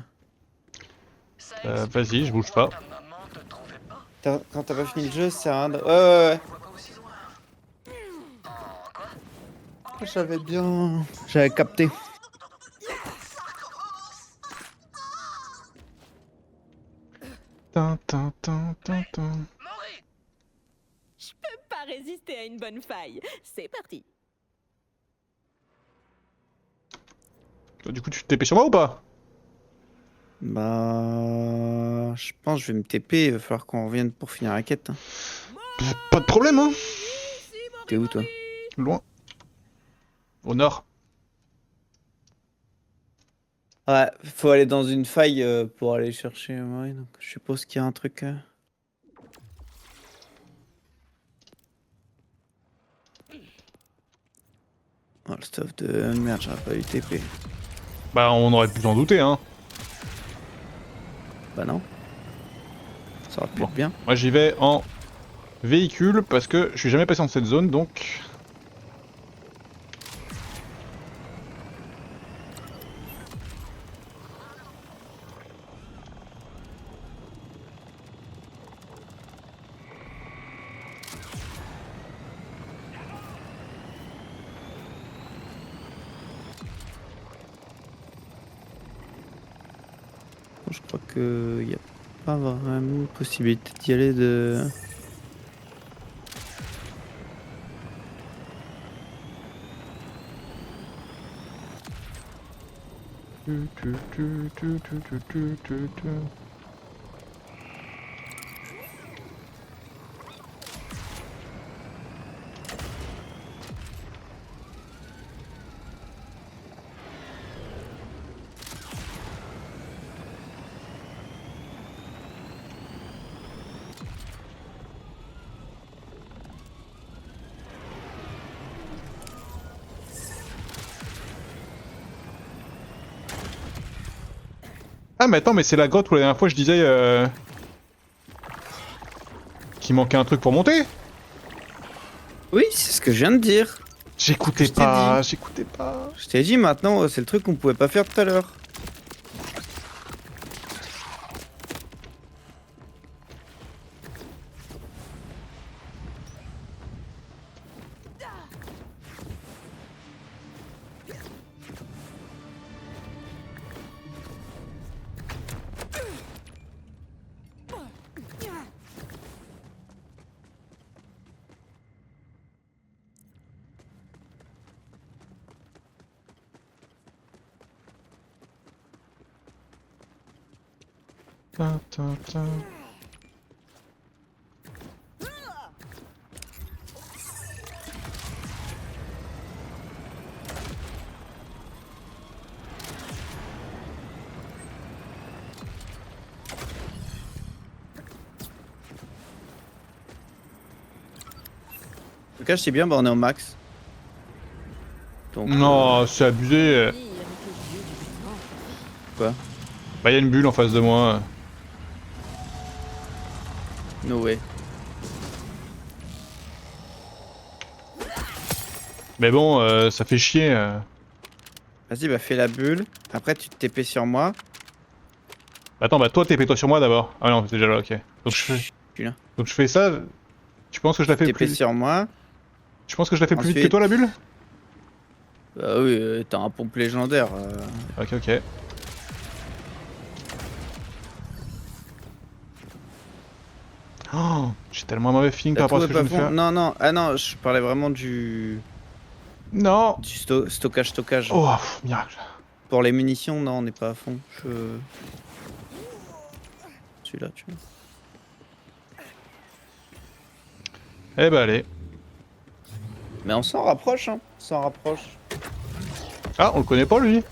Vas-y, je bouge pas. Ta maman te trouvait pas? Quand t'as pas fini le jeu, c'est un. Ouais. J'avais bien. J'avais capté. Maury! Je peux pas résister à une bonne faille. C'est parti. Du coup, tu te TP sur moi ou pas? Bah. Je pense que je vais me TP, il va falloir qu'on revienne pour finir la quête. Hein. Pas de problème, hein. T'es où toi? Loin. Au nord. Ouais, faut aller dans une faille pour aller chercher. Ouais, donc je suppose qu'il y a un truc. Oh, le stuff de merde, j'aurais pas eu TP. Bah, on aurait pu s'en douter, hein. Bah non. Bon. Bien. Moi j'y vais en véhicule parce que je suis jamais passé dans cette zone donc. Je crois que y a pas vraiment possibilité d'y aller de. Ah mais attends, mais c'est la grotte où la dernière fois je disais qu'il manquait un truc pour monter. Oui, c'est ce que je viens de dire. J'écoutais Je t'ai pas, j'écoutais pas. Je t'ai dit maintenant, c'est le truc qu'on pouvait pas faire tout à l'heure. Ta, ta, ta. En tout cas, je sais bien, bah, on est au max. Donc, Non, c'est abusé. Quoi? Bah y'a une bulle en face de moi. No way. Mais bon, ça fait chier. Vas-y, bah fais la bulle. Après, tu te TP sur moi. Attends, bah toi TP-toi sur moi d'abord. Ah non, c'est déjà là, ok. Donc je fais, Je suis là. donc je fais ça. Tu penses que je la fais TP plus sur moi. Tu penses que je la fais plus vite que Ensuite- toi la bulle? Bah oui, t'as un pompe légendaire. Ok, ok. Oh, j'ai tellement un mauvais feeling par rapport à ce que je viens de faire. Non, non, ah non, je parlais vraiment du Non. stockage. Oh, pff, miracle. Pour les munitions, non, on n'est pas à fond. Celui-là, tu vois. Eh bah allez. Mais on s'en rapproche, hein. On s'en rapproche. Ah, on le connaît pas lui.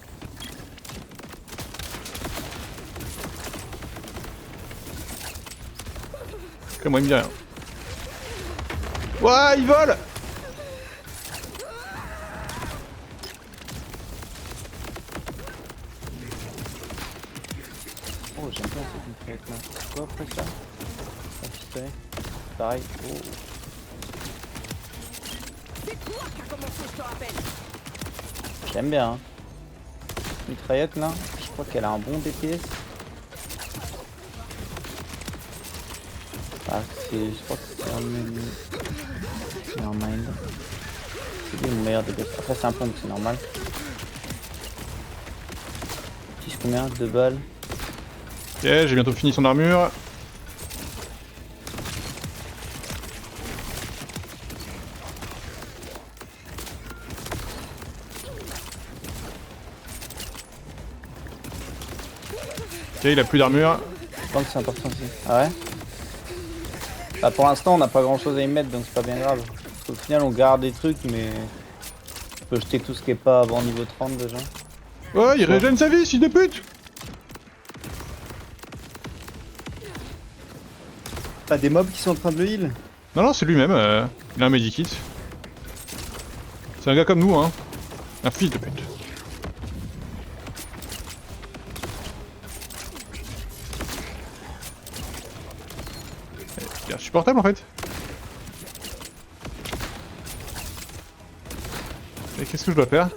Que moi il me dit rien. Ouah, il vole. Oh, j'aime bien cette mitraillette là. C'est quoi après ça? Un pistolet. Pareil. Oh. C'est toi qui a commencé, je te rappelle. J'aime bien. Hein. Mitraillette là, je crois qu'elle a un bon DPS. Ah, je crois que c'est un même. Mind. C'est lui le meilleur DPS. Après, c'est un pompe, c'est normal. Utilise combien? 2 balles. Ok, j'ai bientôt fini son armure. Ok, il a plus d'armure. Je pense que c'est important aussi. Ah ouais? Bah pour l'instant on n'a pas grand chose à y mettre donc c'est pas bien grave. Parce qu'au final on garde des trucs mais on peut jeter tout ce qui est pas avant niveau 30 déjà. Ouais, il régène sa vie, fils de pute. T'as des mobs qui sont en train de le heal? Non, non, c'est lui-même. Il a un medikit. C'est un gars comme nous, hein. Un fils de pute. insupportable en fait. Et qu'est-ce que je dois faire?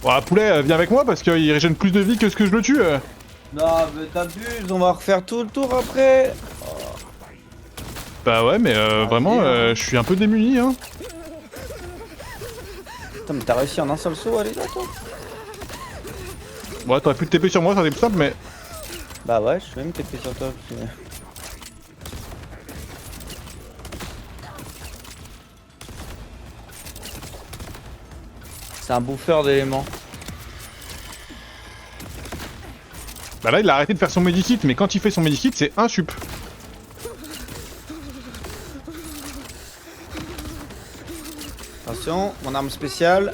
Bon, poulet, viens avec moi parce qu'il régène plus de vie que ce que je le tue. Non, mais t'abuses, on va refaire tout le tour après. Bah ouais, mais vraiment, je suis un peu démuni, hein. Putain, mais t'as réussi en un seul saut, allez là, toi. Ouais, t'aurais pu te TP sur moi, ça aurait été plus simple, mais... Bah ouais, je suis même TP sur toi. C'est un bouffeur d'éléments. Bah là, il a arrêté de faire son medikit, mais quand il fait son medikit, c'est un sup. Attention, mon arme spéciale.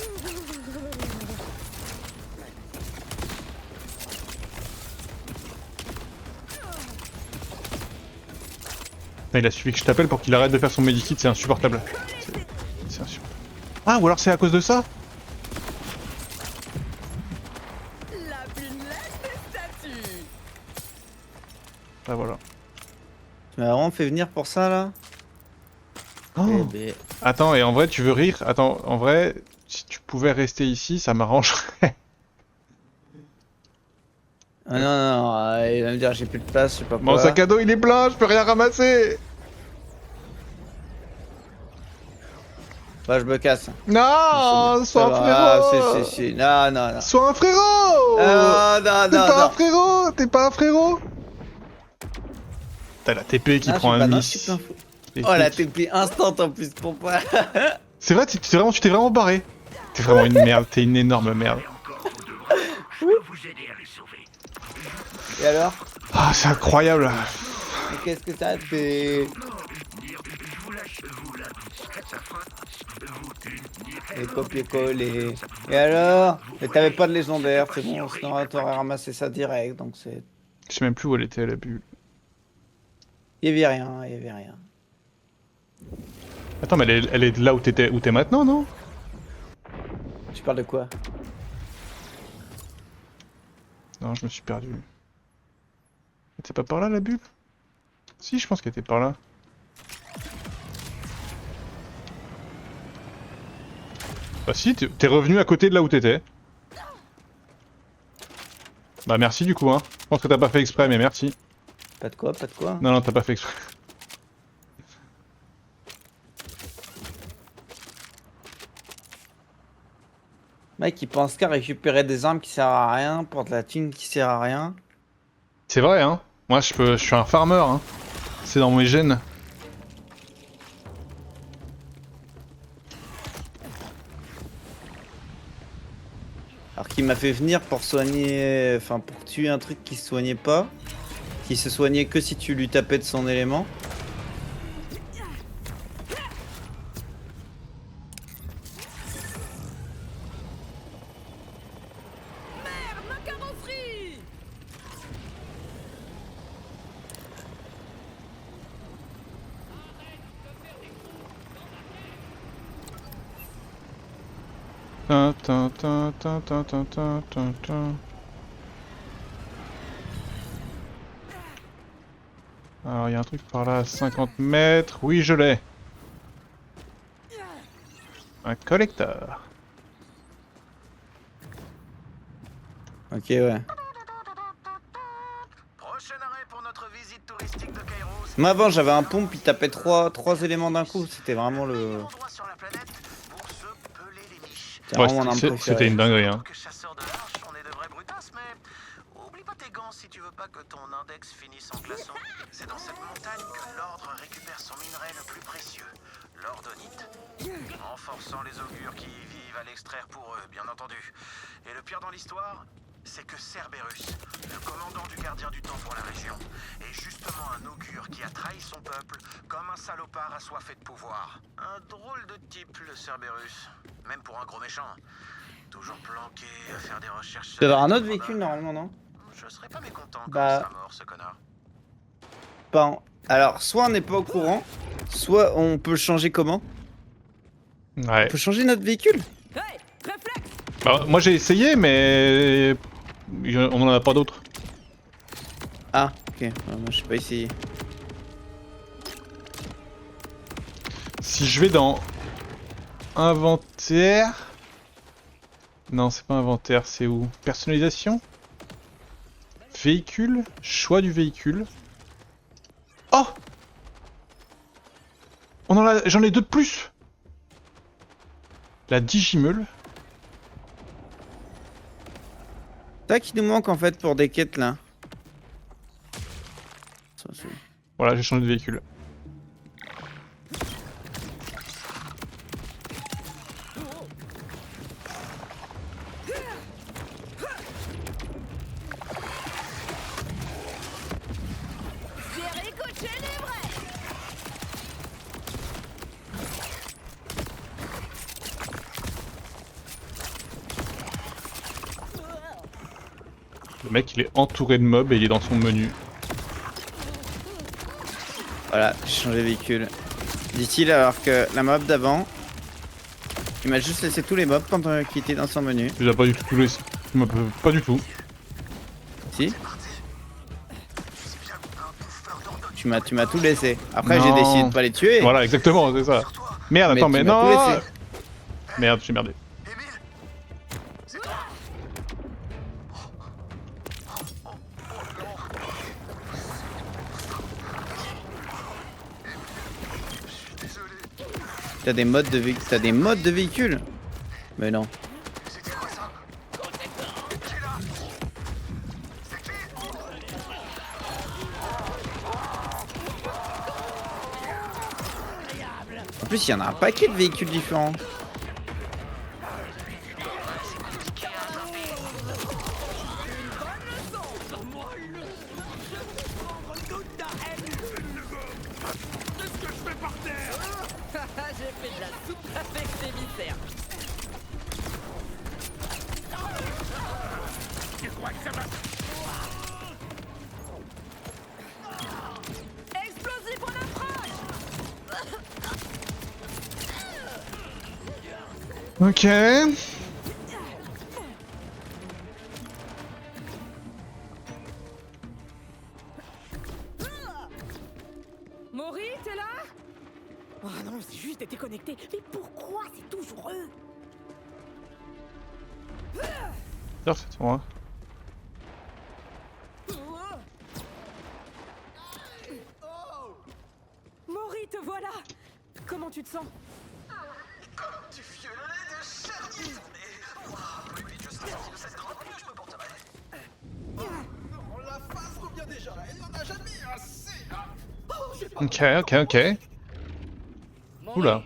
Il a suffi que je t'appelle pour qu'il arrête de faire son medikit, c'est insupportable. C'est insupportable. Ah, ou alors c'est à cause de ça? La punelette des statues. Ah voilà. Tu m'as vraiment fait venir pour ça là? Oh. Eh ben, Attends, et en vrai, tu veux rire? Attends, en vrai, si tu pouvais rester ici, ça m'arrangerait. ah non, il va me dire j'ai plus de place, je sais pas Mon quoi. sac à dos, il est plein, je peux rien ramasser. Bah je me casse. Non, sois un Ah, frérot. si. Non, non, non. Sois un frérot. Ah, non, T'es non, pas un non. frérot, t'es pas un frérot. T'as la TP qui Ah, prend je suis un pas- miss. je suis pas- Oh la TP instant en plus pour pas. C'est vrai, tu t'es vraiment barré. T'es vraiment une merde, t'es une énorme merde. Je peux vous aider à les sauver. Et alors? Ah, c'est incroyable. Mais qu'est-ce que ça fait? Je vous lâche, vous là, ça fera. Vous tenir. Et copier-coller. Et alors? Mais t'avais pas de légendaire, c'est bon, sinon t'aurais ramassé ça direct, donc c'est... Je sais même plus où elle était, la bulle. Y'avait rien, y'avait rien. Attends, mais elle est là où t'es maintenant, non? Tu parles de quoi? Non, je me suis perdu. Elle était pas par là, la bulle? Si, je pense qu'elle était par là. Bah si, t'es revenu à côté de là où t'étais. Bah merci du coup, hein. Je pense que t'as pas fait exprès, mais merci. Pas de quoi, pas de quoi? Non, non, t'as pas fait exprès. Mec, il pense qu'à récupérer des armes qui servent à rien pour de la thune qui sert à rien. C'est vrai, hein. Moi, je suis un farmer, hein. C'est dans mes gènes. Alors qu'il m'a fait venir pour soigner... Enfin, pour tuer un truc qui se soignait pas. Qui se soignait que si tu lui tapais de son élément. Merde, ma carrosserie. Ta, ta, ta, ta, ta, ta, ta, ta, ta. Alors, il y a un truc par là à 50 mètres. Oui, je l'ai. Un collecteur. Ok, ouais. Prochain arrêt pour notre visite touristique de Kairos. Moi avant j'avais un pompe, il tapait trois éléments d'un coup. C'était vraiment le... Endroit sur la planète pour se peler les miches. C'était Ouais, vraiment mon arme c'était préférée. une dinguerie, hein. En tant que chasseur de l'arche, on est de vrais brutasses, mais oublie pas tes gants si tu veux pas que ton index finisse en glaçon. C'est dans cette montagne que l'ordre récupère son minerai le plus précieux, l'ordonite. En forçant les augures qui y vivent à l'extraire pour eux, bien entendu. Et le pire dans l'histoire, c'est que Cerberus, le commandant du gardien du temps pour la région, est justement un augure qui a trahi son peuple comme un salopard assoiffé de pouvoir. Un drôle de type, le Cerberus. Même pour un gros méchant. Toujours planqué à faire des recherches... Tu dois avoir un autre secrètes véhicule normalement, non? Je serais pas mécontent quand Bah. il sera mort, ce connard. Pas en- Alors, soit on n'est pas au courant, soit on peut changer comment? Ouais. On peut changer notre véhicule? Hey, réflexe! Bah, moi j'ai essayé, mais on en a pas d'autres. Ah, ok. Moi, je sais pas essayé. Si je vais dans inventaire... Non, c'est pas inventaire, c'est où? Personnalisation? Véhicule? Choix du véhicule. Oh! J'en ai deux de plus! La Digimeule. C'est ça qui nous manque en fait pour des quêtes là. Voilà, j'ai changé de véhicule. J'ai ricoché les vrais! Le mec il est entouré de mobs et il est dans son menu. Voilà, j'ai changé de véhicule. Dit-il alors que la mob d'avant, il m'a juste laissé tous les mobs quand qui étaient dans son menu. Il a pas du tout laissé. Pas du tout. Si? Tu m'as tout laissé. Après j'ai Non. décidé de pas les tuer. Voilà, exactement, c'est ça. Merde, Mais attends, tu mais m'as non! tout laissé. Merde, j'ai merdé. T'as des modes de véhicule? Mais non. En plus, il y en a un paquet de véhicules différents. J'ai fait de la soupe avec des viscères. Explosif en approche! Ok. Maury, t'es là? Oh non, c'est juste été connecté. Mais pourquoi c'est toujours eux? Tiens, c'est sur moi. Maury, te voilà! Comment tu te sens? Comme du vieux lait de charnier. Oui, je serais sorti de cette grotte, je me porterai. La face revient déjà, elle n'en a jamais assez. Ok. Oula.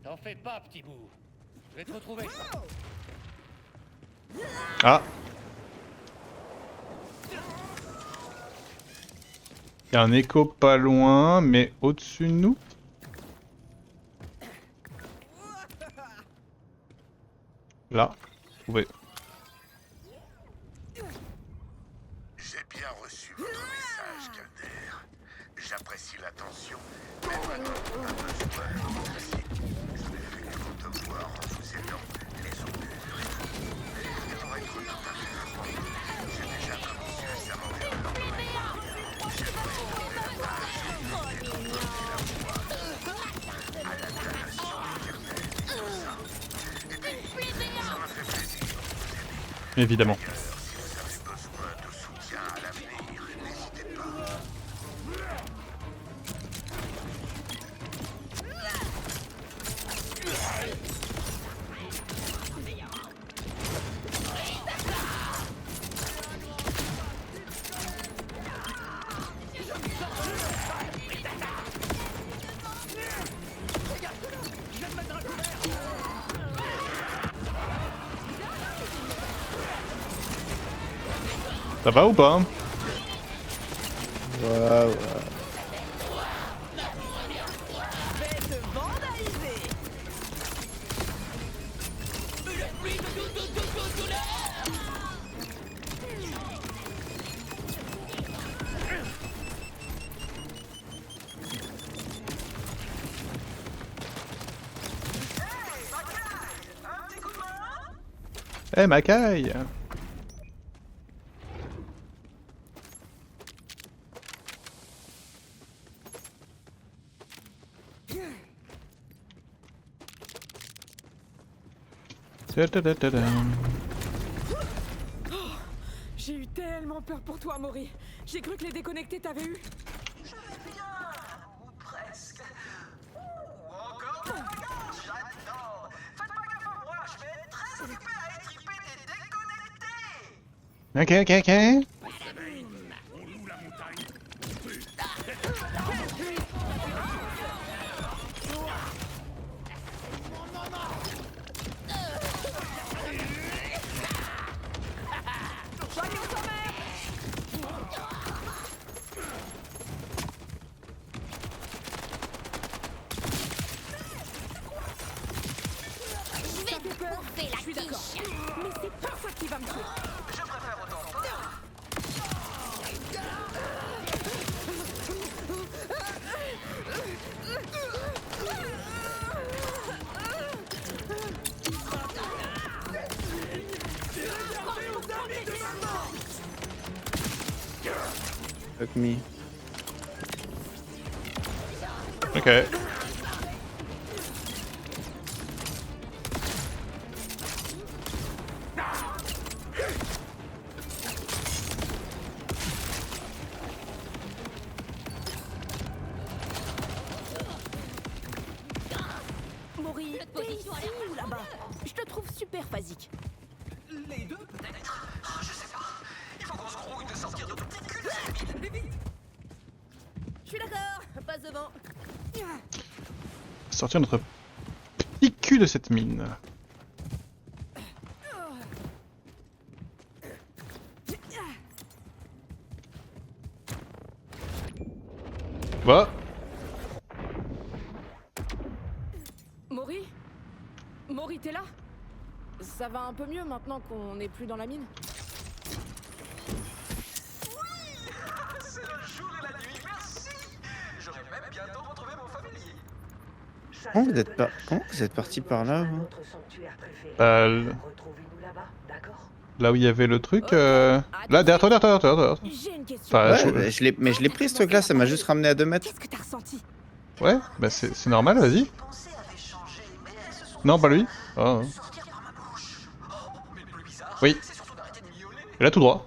T'en fais pas, petit bout. Je vais te retrouver. Ah. Il y a un écho pas loin, mais au-dessus de nous. Là, trouvé. J'ai bien reçu votre message, Calder. J'apprécie l'attention, mais maintenant, pas besoin de vous remercier. Je vais faire mon devoir en vous aidant, les augures. Et pour être tout à fait franc, j'ai déjà commis suffisamment violent. Évidemment. Besoin de soutien à l'avenir, n'hésitez pas. Ça va ou pas? Waouh. Faites vandaliser! Un petit coup de main Eh, Makai! J'ai eu tellement peur pour toi, Maury. J'ai cru que les déconnectés t'avaient eu. Je vais bien, ou presque. Ou encore des bagages, j'adore. Faites pas gaffe à moi, je vais être très occupé à étriper des déconnectés. Ok. Je suis d'accord. Mais c'est pas ça qui va me tuer. Je préfère autant pas. Fuck me. Ok. Maury, t'es ici ou là-bas? Je te trouve super phasique. Les deux peut-être. Je sais pas. Il faut qu'on se grouille de sortir de tout petit cul de cette ville. Vite. Je suis d'accord, passe devant. Sortir notre petit cul de cette mine. Va. Maury? Maury, t'es là? Ça va un peu mieux maintenant qu'on n'est plus dans la mine? C'est le jour et la nuit, merci. J'aurai même bientôt retrouvé mon familier. Comment vous êtes parti par là, vous? Notre sanctuaire préféré. L- Retrouvez-nous là-bas, d'accord? Là où il y avait le truc. Là, derrière toi. J'ai une question. Enfin, Ouais, mais je l'ai pris ce truc là, ça m'a juste ramené à 2 mètres. Qu'est-ce que t'as ressenti? Ouais, bah c'est normal, vas-y. Pensées avaient changé, mais elles se sont Non, pas lui. Oh. sorties par ma bouche. Oh, mais le plus bizarre, Oui. c'est surtout d'arrêter de miauler. Et là, tout droit.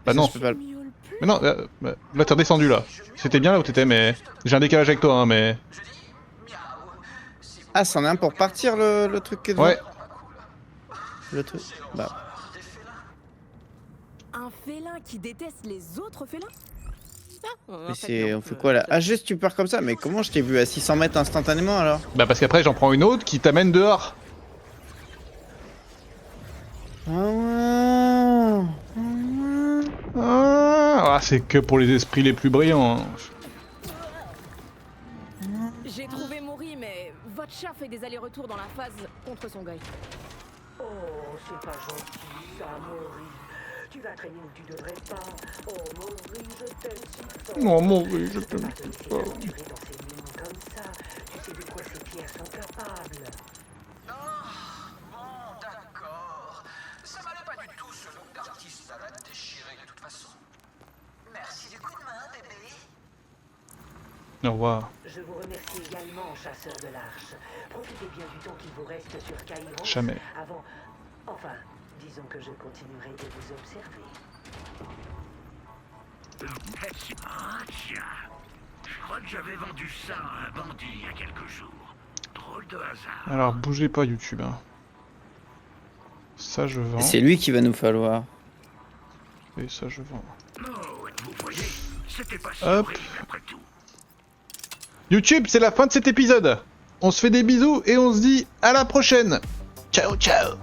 Bah Ça, non. je peux pas le- Miaule plus. Mais non, là t'es redescendu là. C'était bien là où t'étais, mais. J'ai un décalage avec toi, hein, mais. Je dis miaou. Si vous Ah, c'en est un pour partir le truc qui est devant. Ouais. Le truc. Bah. Un félin qui déteste les autres félins? Mais c'est. On fait quoi là? Ah, juste tu pars comme ça, mais comment je t'ai vu à 600 mètres instantanément alors? Bah parce qu'après j'en prends une autre qui t'amène dehors. Ah, c'est que pour les esprits les plus brillants. Hein. J'ai trouvé Maury, mais votre chat fait des allers-retours dans la phase contre son gars. Oh, c'est pas gentil, ça, Maury. Tu vas traîner où tu devrais pas. Oh, Maury, je t'aime si fort. Non, Maury, je peux t'aime pas te si laisser fort. torturer dans ces mines comme ça. Tu sais de quoi ces pierres sont capables. Bon, d'accord. Ça valait pas du tout ce nom d'artiste à la déchirer de toute façon. Merci du coup de main, bébé. Au revoir. Je vous remercie également, chasseurs de l'Arche. Profitez bien du temps qu'il vous reste sur Kairos. Jamais. Avant... Enfin, disons que je continuerai de vous observer. Ah tiens, je crois que j'avais vendu ça à un bandit il y a quelques jours. Drôle de hasard. Alors bougez pas YouTube. Hein. Ça je vends. C'est lui qui va nous falloir. Et ça je vends. Oh, vous voyez, c'était pas si Hop. horrible après tout. YouTube, c'est la fin de cet épisode. On se fait des bisous et on se dit à la prochaine. Ciao ciao.